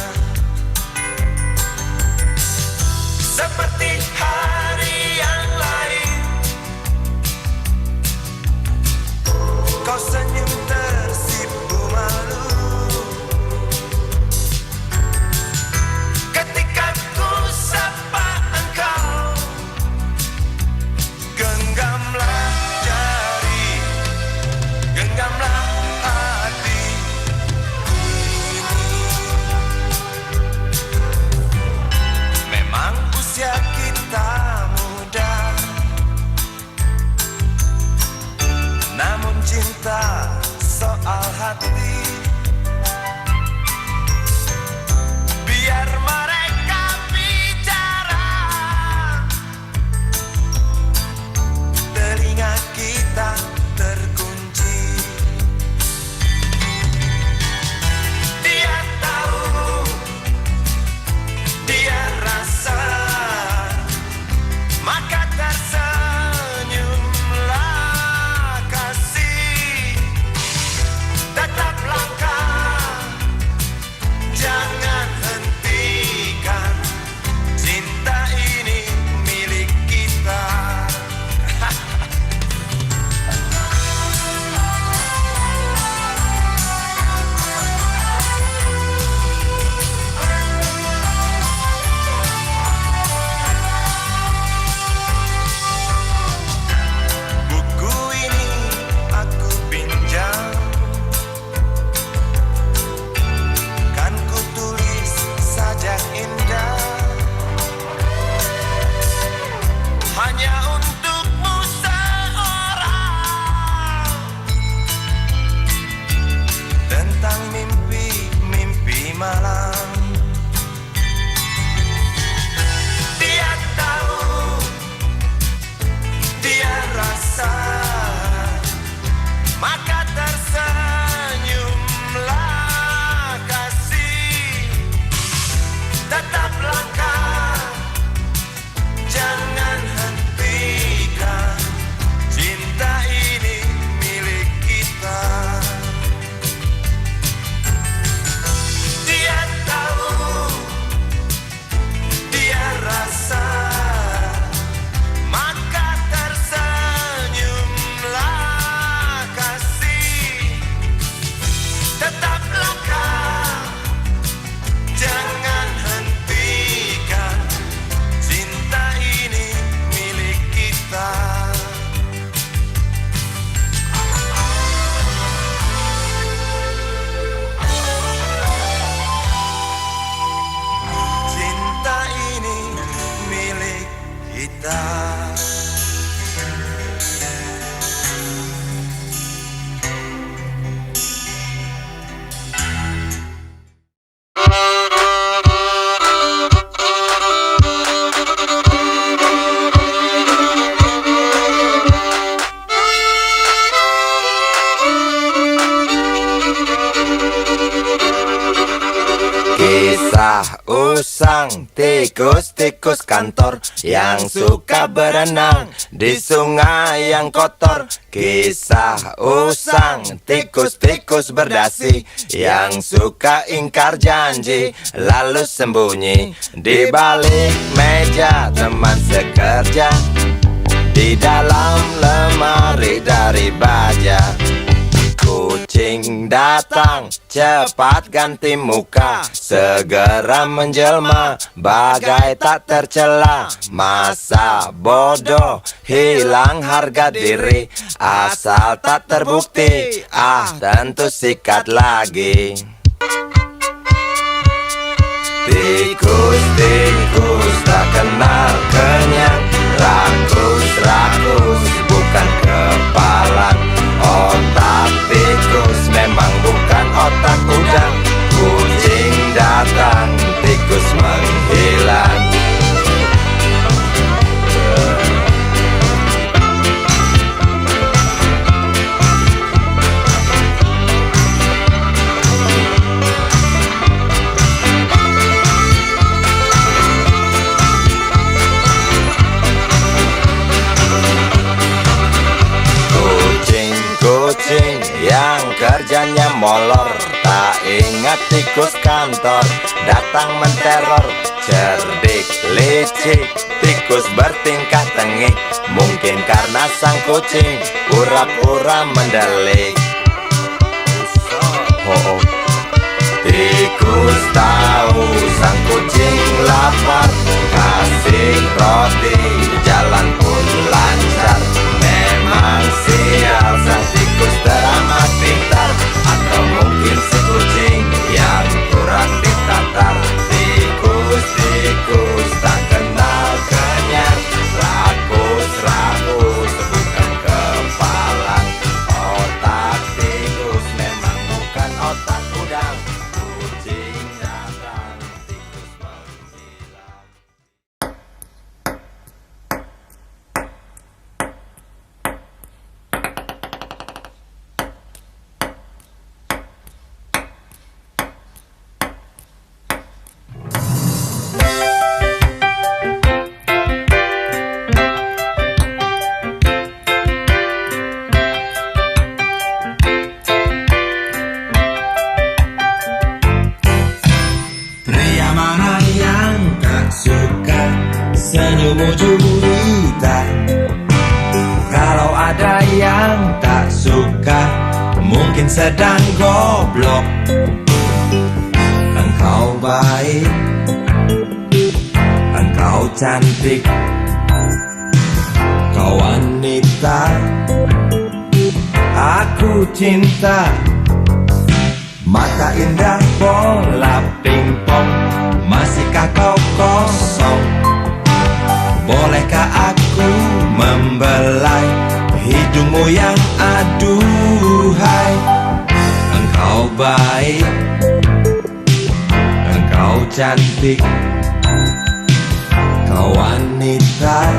Seperti hari yang lain, kau senyum tersipu malu ketika ku sapa engkau. Genggamlah jari, genggamlah hati ini. Memang usia kita muda, namun cinta soal hati. Biar mereka bicara, telinga kita terkunci. Dia tahu, dia rasa, maka tersenyumlah kasih. Tetap langkah, jangan hentikan. Cinta ini milik kita. Buku ini aku pinjam, kan ku tulis sajak indah, hanya untukmu seorang, tentang mimpi-mimpi malam. Dia tahu, dia rasa, maka tersenyumlah kasih. Tetap langkah, jangan hentikan. Cinta ini milik kita. Dia tahu, dia rasa, maka tersenyumlah kasih. Tetap langkah, jangan hentikan. Cinta ini milik kita. Cinta ini milik kita. Kisah usang tikus-tikus kantor yang suka berenang di sungai yang kotor. Kisah usang tikus-tikus berdasi yang suka ingkar janji lalu sembunyi di balik meja teman sekerja. di dalam lemari dari baja. Kucing datang, cepat ganti muka, segera menjelma, bagai tak tercela. Masa bodoh, hilang harga diri, asal tak terbukti, tentu sikat lagi. Tikus-tikus tak kenal kenyang, rakus-rakus bukan kepala. Otak tikus memang bukan otak udang. Kucing datang, tikus menghilang. Kucing yang kerjanya molor, tak ingat tikus kantor, datang menteror. Cerdik, licik, tikus bertingkah tengik, mungkin karena sang kucing pura-pura mendelik. Tikus tahu sang kucing lapar, kasih roti, jalan pun lancar. Memang sial sang tikus teramat pintar, atau mungkin si kucing yang kurang ditatar. Tikus-tikus tak kenal kenyang, rakus-rakus bukan kepala. Otak tikus memang bukan otak udang. Kucing datang, tikus menghilang. Pria mana yang tak suka senyummu juwita? Kalau ada yang tak suka, mungkin sedang goblok. Engkau baik, engkau cantik, kau wanita, aku cinta. Mata indah bola pingpong, masihkah kau kosong? Bolehkah aku membelai hidungmu yang aduhai? Engkau baik, engkau cantik, kau wanita,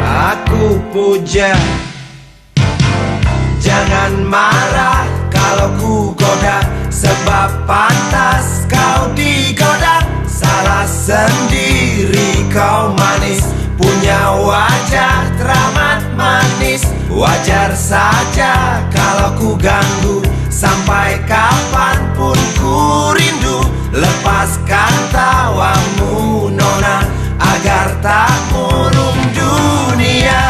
aku puja. Jangan marah kalau ku goda, sebab pantas kau digoda. Salah sendiri kau manis, punya wajah teramat manis. Wajar saja kalau ku ganggu, sampai kapanpun ku rindu. Lepaskan tawamu nona, agar tak murung dunia.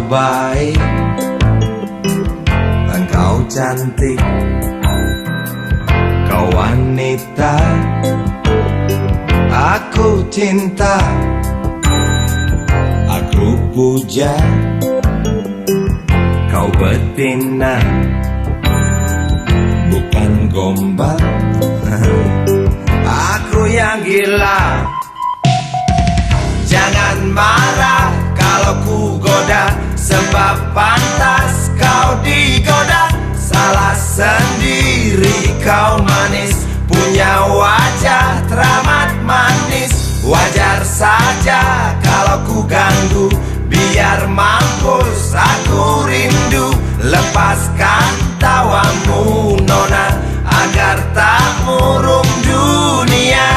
Baik, engkau cantik, kau wanita, aku cinta, aku puja. Kau betina, bukan gombal. Aku yang gila. Jangan marah kalau ku goda, sebab pantas kau digoda. kau manis, punya wajah teramat manis. Wajar saja kalau ku ganggu, biar mampus aku rindu. Lepaskan tawamu nona, agar tak murung dunia.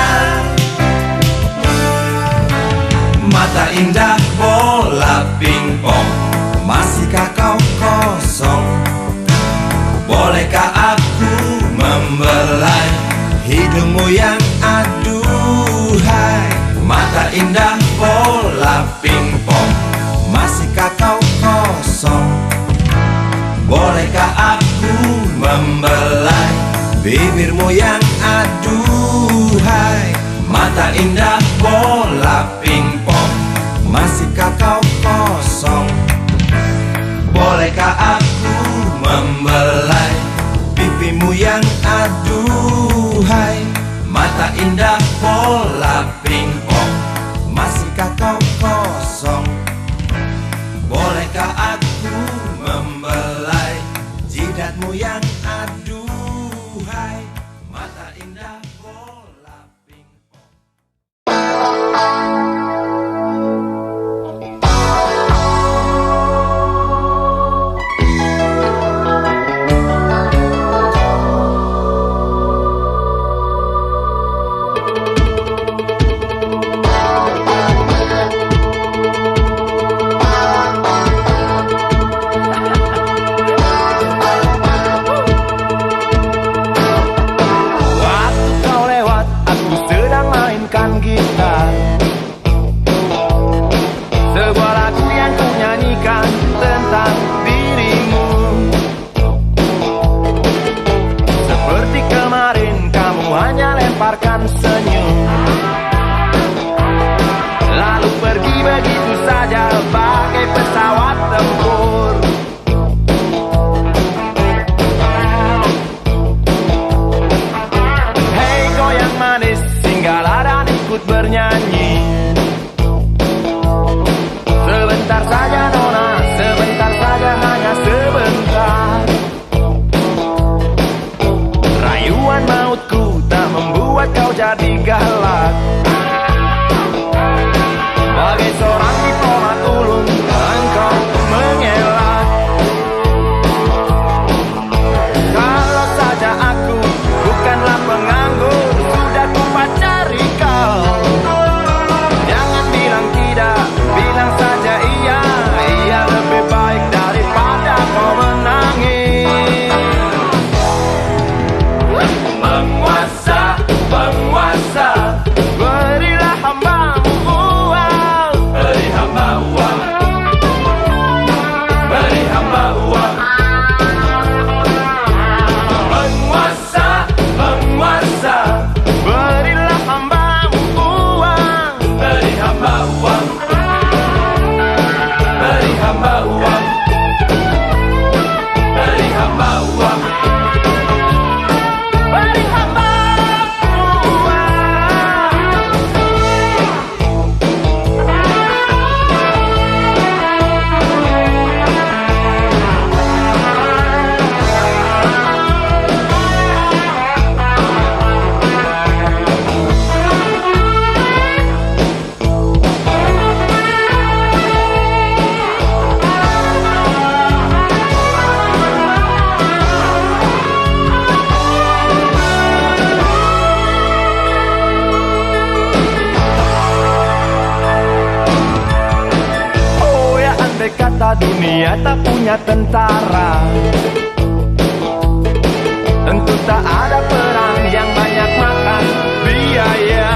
Mata indah bola pingpong, masihkah kau kosong? Bolehkah aku membelai hidungmu yang aduhai? Mata indah bola pingpong, masihkah kau kosong? Bolehkah aku membelai bibirmu yang aduhai? Mata indah bola pingpong, masihkah kau kosong? Bolehkah aku membelai pipimu yang aduhai? Mata indah bola pingpong, masihkah kau kosong? Bolehkah aku membelai jidatmu yang aduhai? Mata indah bola pingpong. Dunia tak punya tentara, tentu tak ada perang yang banyak makan biaya.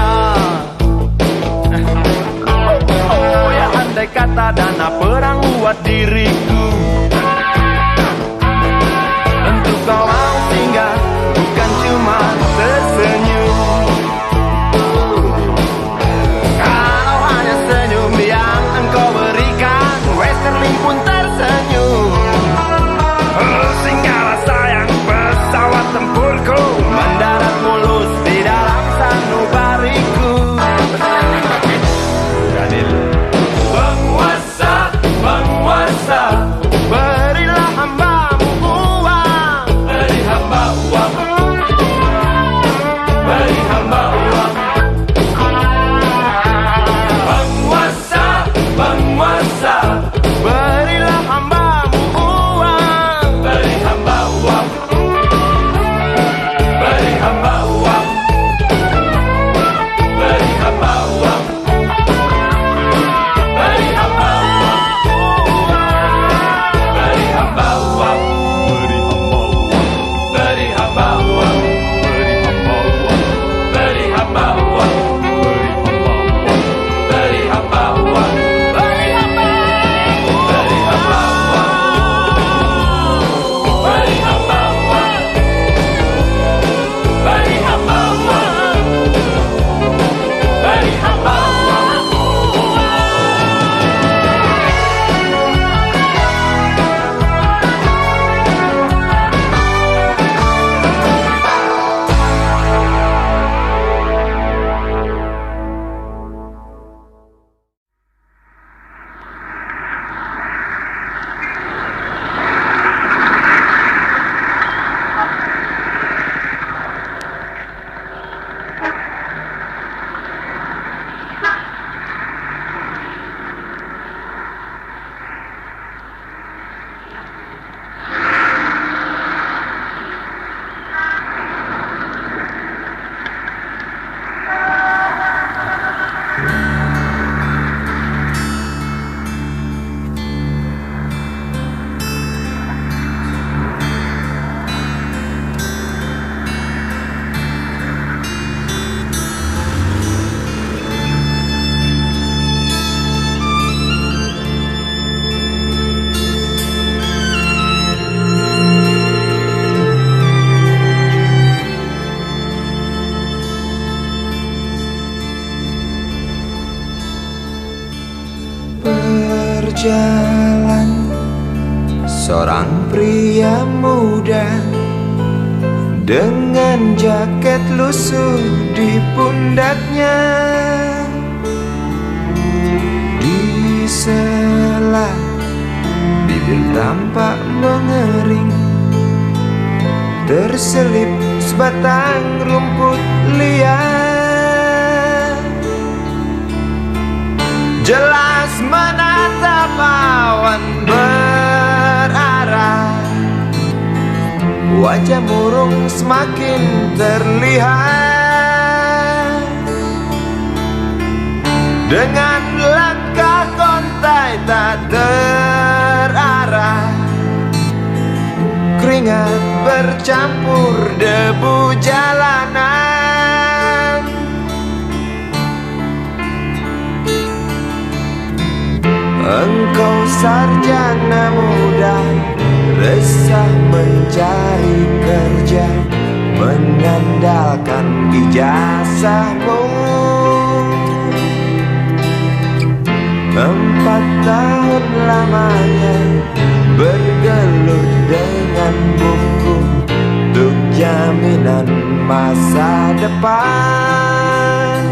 Oh ya, andai kata dana perang buat diriku, tentu kau mau singgah, bukan cuma tersenyum. Kalau hanya senyum yang engkau berikan, Westerling pun tersenyum. Singgahlah sayang, pesawat tempurku mendarat mulus di dalam sanubariku. Penguasa, penguasa, berilah hambamu uang, beri hamba uang. jalan, seorang pria muda dengan jaket lusuh di pundaknya. Di sela bibir tampak mengering, terselip sebatang rumput liar. Jelas menatap awan berarah, wajah murung semakin terlihat. Dengan langkah kontai tak terarah, keringat bercampur debu jalanan. Engkau sarjana muda, resah mencari kerja, mengandalkan ijazahmu. 4 tahun lamanya bergelut dengan buku untuk jaminan masa depan.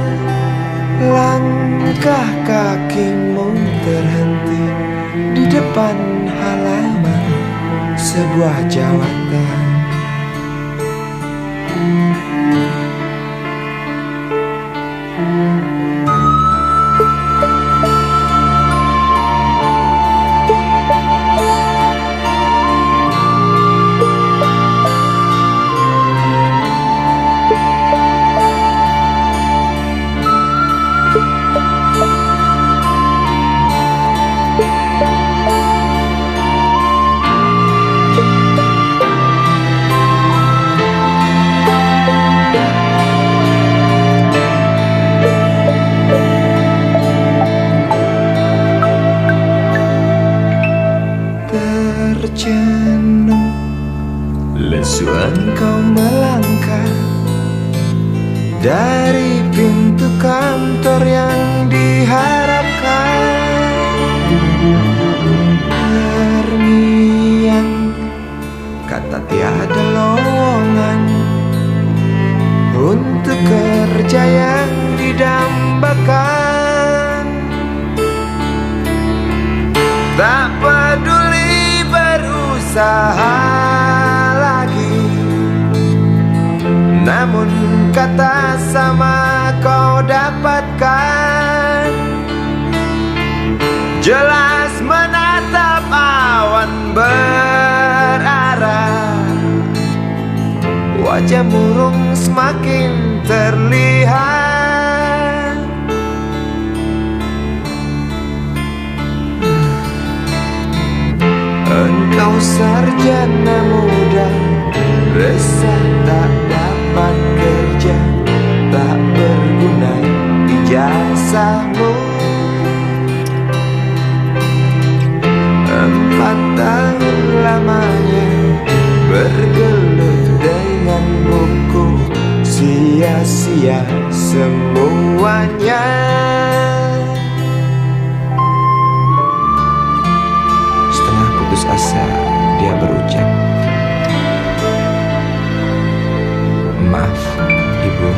Langkah kakimu terhenti di depan halaman sebuah jawatan. Tercenung lesu engkau melangkah dari pintu kantor yang diharapkan. Terngiang kata tiada lowongan untuk kerja yang didambakan. Tak peduli berusaha lagi, namun kata sama kau dapatkan. Jelas menatap awan berarah, wajah murung semakin terlihat. Engkau sarjana muda, resah tak dapat kerja, tak berguna ijazahmu. 4 tahun lamanya bergelut dengan buku, sia-sia semuanya. Setengah putus asa dia berucap, "Maaf, Ibu."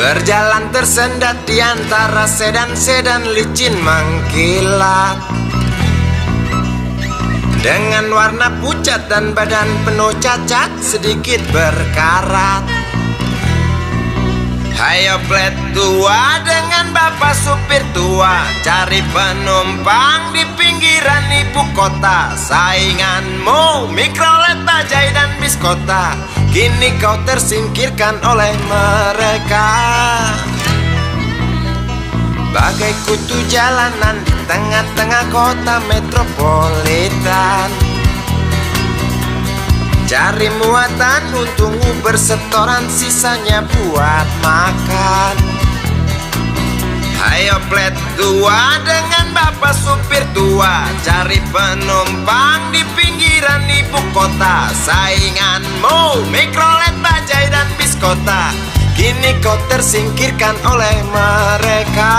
Berjalan tersendat di antara sedan-sedan licin mengkilat, dengan warna pucat dan badan penuh cacat sedikit berkarat. Hayo plet tua dengan bapak supir tua, cari penumpang di pinggiran ibu kota. Sainganmu Mikrolet, Bajai dan bis kota, kini kau tersingkirkan oleh mereka. Bagai kutu jalanan di tengah-tengah kota metropolitan, cari muatan untungmu bersetoran, sisanya buat makan. Hayo plet tua dengan bapak supir tua, cari penumpang di pinggiran ibu kota. Sainganmu Mikrolet, Bajai dan bis kota, kini kau tersingkirkan oleh mereka.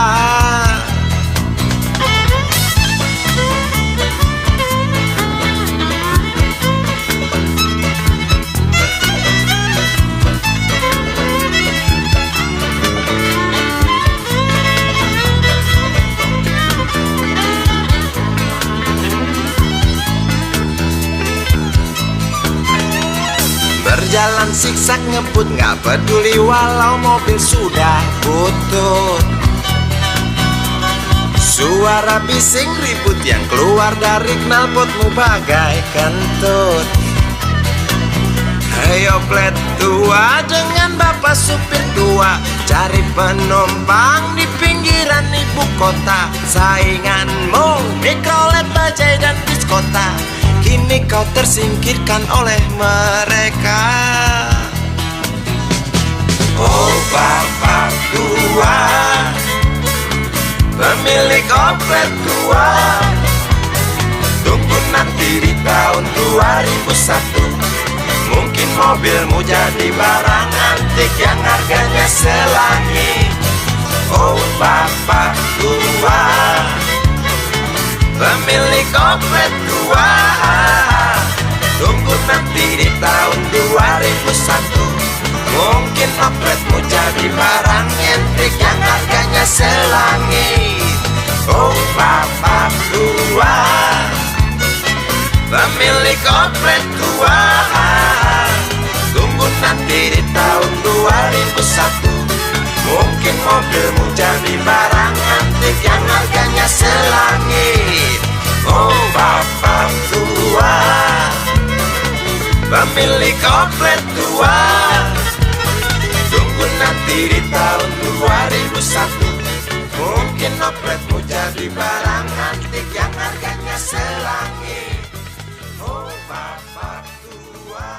Berjalan siksak ngebut, gak peduli walau mobil sudah butut. Suara bising ribut yang keluar dari knalpotmu bagai kentut. Ayo plet tua dengan bapak supir tua, cari penumpang di pinggiran ibu kota. Sainganmu Mikrolet, Bajai dan bis kota, kini kau tersingkirkan oleh mereka. Oh bapak tua, pemilik oplet tua, tunggu nanti di tahun 2001, mungkin mobilmu jadi barang antik yang harganya selangit. Oh bapak tua, pemilik oplet tua, tunggu nanti di tahun 2001, mungkin opletmu jadi barang antik yang harganya selangit. Oh bapak tua, pemilik oplet tua, tunggu nanti di tahun 2001, mungkin mobilmu jadi barang antik yang harganya selangit. Oh bapak tua, pemilik oplet tua, tunggu nanti di tahun 2001, mungkin opletmu jadi barang antik yang harganya selangit. Oh bapak tua,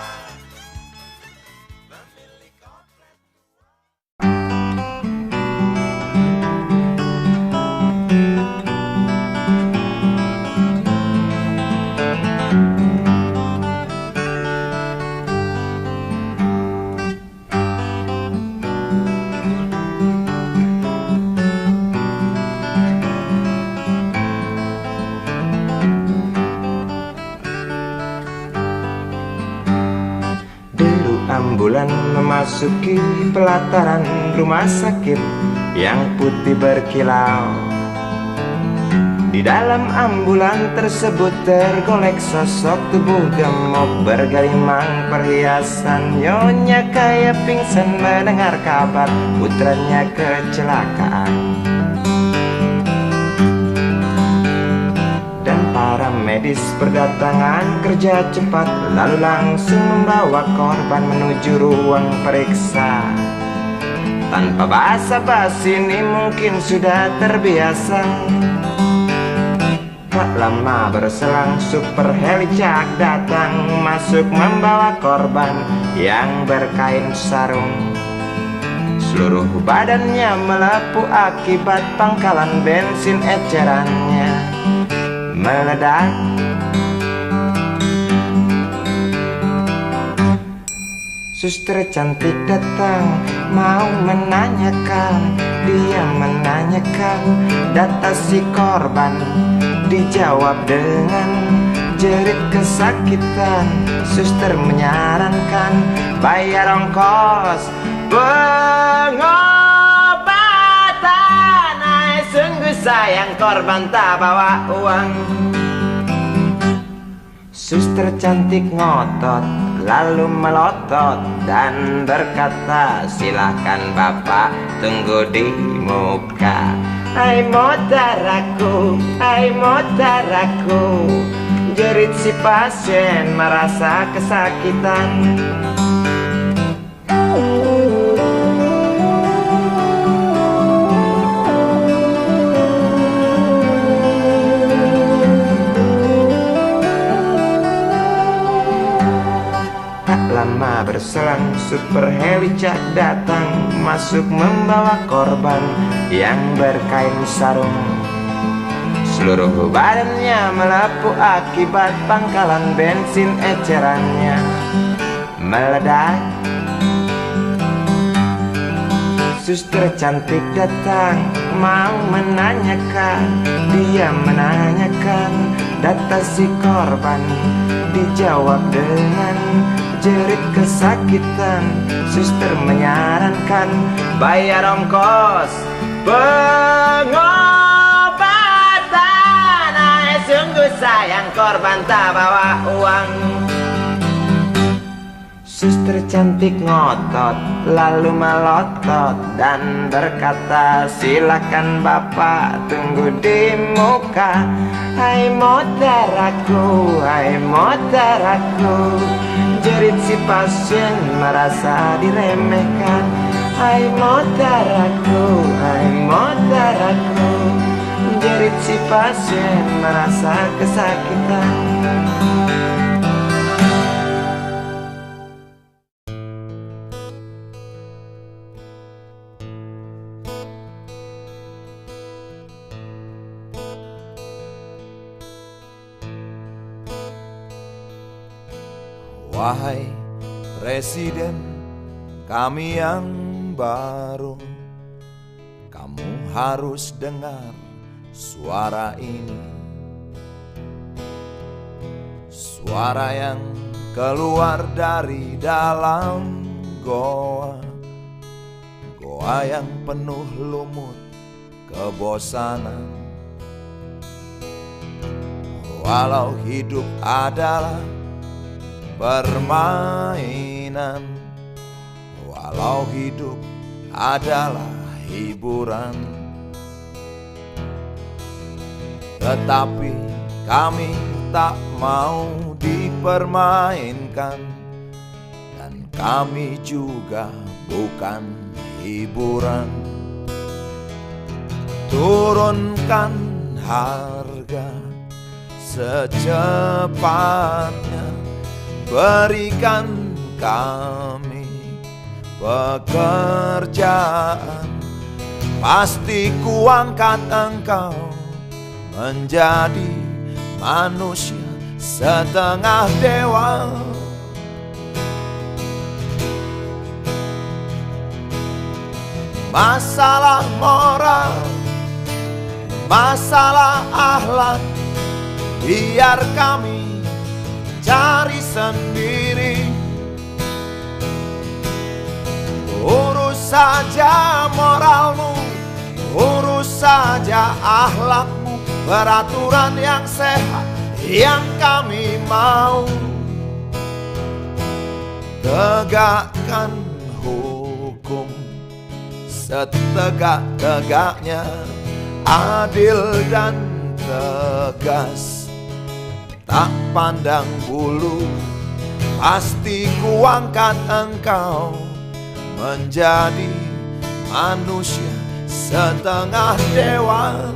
pemilik oplet. Ambulan memasuki pelataran rumah sakit yang putih berkilau. Di dalam ambulan tersebut tergolek sosok tubuh gemuk bergelimang perhiasan. Nyonya kaya pingsan mendengar kabar putranya kecelakaan, dan para medis berdatangan kerja cepat, lalu langsung membawa korban menuju ruang periksa. Tanpa basa-basi ini mungkin sudah terbiasa. Tak lama berselang super helicak datang, masuk membawa korban yang berkain sarung. Seluruh badannya melepuh akibat pangkalan bensin ecerannya meledak. Suster cantik datang mau menanyakan, dia menanyakan data si korban. Dijawab dengan jerit kesakitan. Suster menyarankan bayar ongkos pengobatan. sayang korban tak bawa uang. Suster cantik ngotot lalu melotot dan berkata, silakan bapak tunggu di muka. Hai motaraku, hai motaraku, jerit si pasien merasa kesakitan. Lama berselang super helicak datang, masuk membawa korban yang berkain sarung. Seluruh badannya melepuh akibat pangkalan bensin ecerannya meledak. Suster cantik datang mau menanyakan, dia menanyakan data si korban. Dijawab dengan jerit kesakitan. Suster menyarankan bayar ongkos pengobatan. Sungguh sayang korban tak bawa uang. Suster cantik ngotot lalu melotot dan berkata, silakan bapak tunggu di muka. Hai motaraku, hai motaraku, jerit si pasien merasa diremehkan. Hai motaraku, hai motaraku, jerit si pasien merasa kesakitan. Wahai Presiden kami yang baru, kamu harus dengar suara ini. Suara yang keluar dari dalam goa, goa yang penuh lumut kebosanan. Walau hidup adalah permainan, walau hidup adalah hiburan, tetapi kami tak mau dipermainkan, dan kami juga bukan hiburan. Turunkan harga secepatnya, berikan kami pekerjaan. Pasti kuangkat engkau menjadi manusia setengah dewa. Masalah moral, masalah akhlak, biar kami cari sendiri. Urus saja moralmu, urus saja akhlakmu, peraturan yang sehat yang kami mau. Tegakkan hukum setegak-tegaknya, adil dan tegas, tak pandang bulu. Pasti kuangkat engkau menjadi manusia setengah dewa.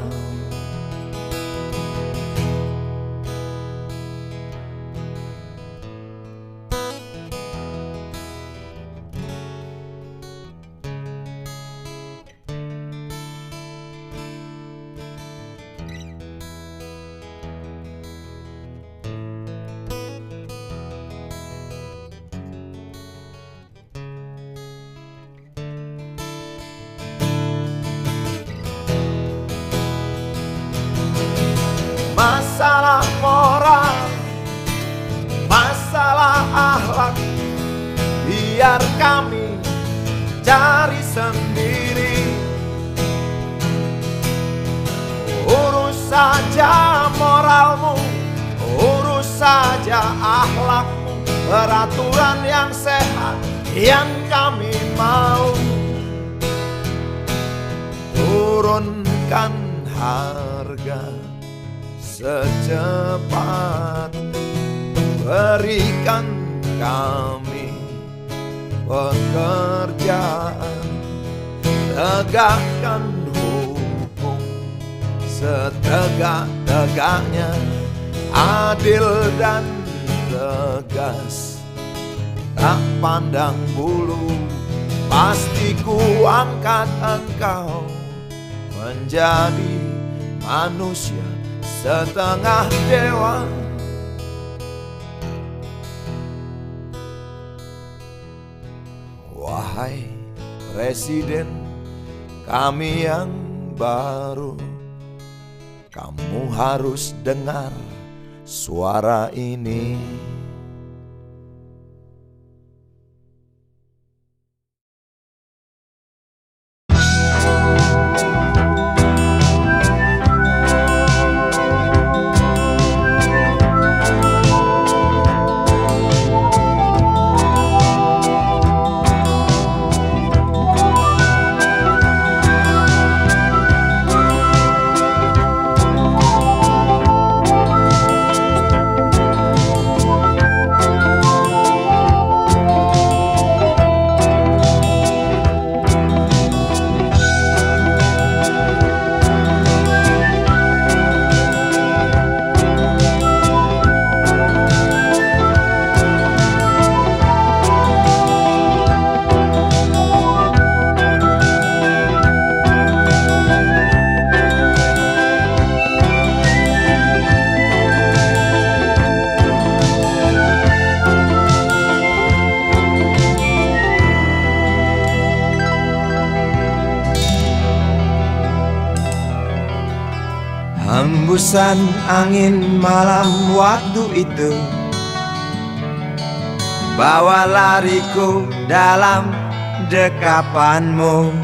Masalah moral, masalah akhlak, biar kami cari sendiri. saja moralmu, urus saja akhlakmu, peraturan yang sehat yang kami mau. Turunkan harga secepat, berikan kami pekerjaan, tegakkan hukum setegak-tegaknya, adil dan tegas, tak pandang bulu, pasti ku angkat engkau menjadi manusia setengah dewa. Wahai Presiden kami yang baru, kamu harus dengar suara ini. Hembusan angin malam waktu itu bawa lariku dalam dekapanmu.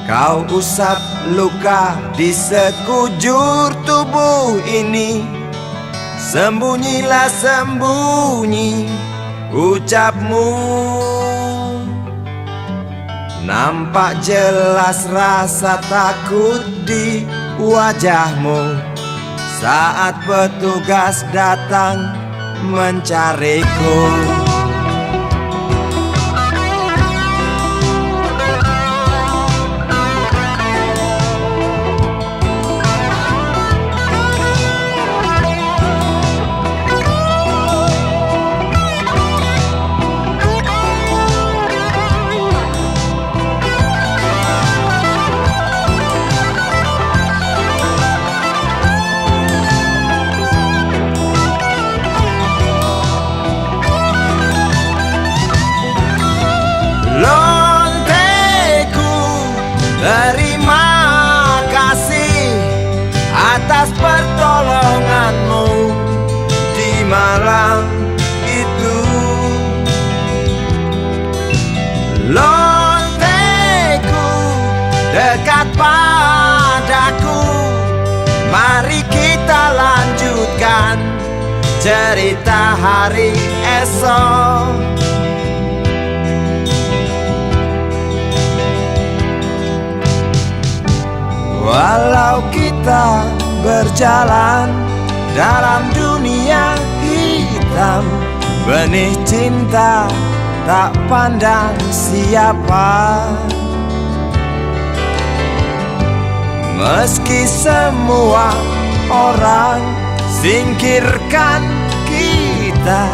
Kau usap luka di sekujur tubuh ini, sembunyilah sembunyi ucapmu. Nampak jelas rasa takut di wajahmu saat petugas datang mencariku. Terima kasih atas pertolonganmu di malam itu. Lonteku dekat padaku, mari kita lanjutkan cerita hari esok. Walau kita berjalan dalam dunia hitam, benih cinta tak pandang siapa. Meski semua orang singkirkan kita,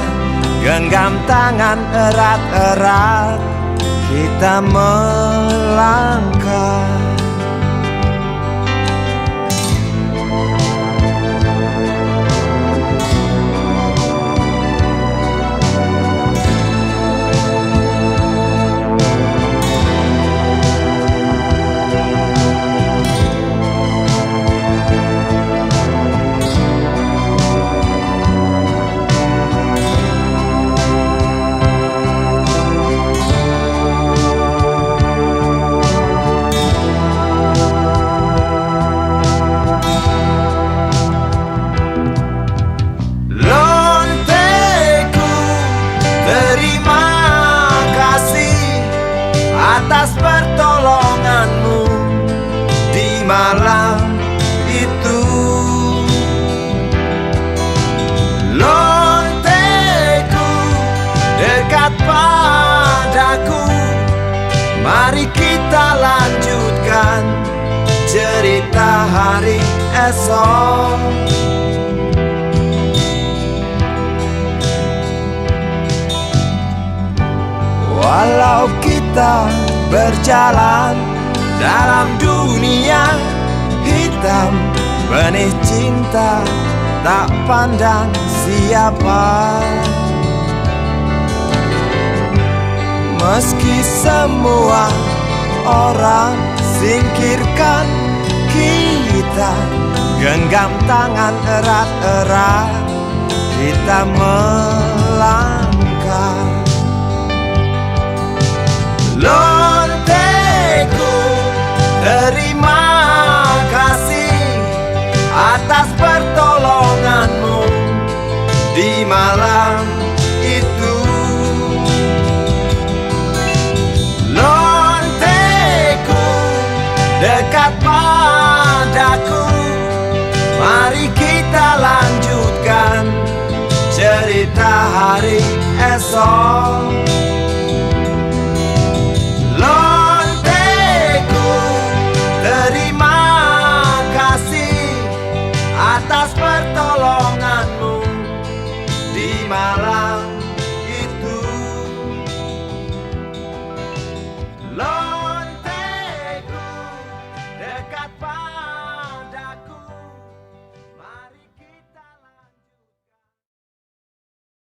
genggam tangan erat-erat kita melangkah. hari esok. Walau kita berjalan dalam dunia hitam, benih cinta tak pandang siapa. Meski semua orang singkirkan kita, genggam tangan erat-erat, kita melangkah. Lonteku, terima kasih atas pertolonganmu di malam itu. Lonteku, dekat padaku, mari kita lanjutkan cerita hari esok. Lonteku, terima kasih atas pertolonganmu di malam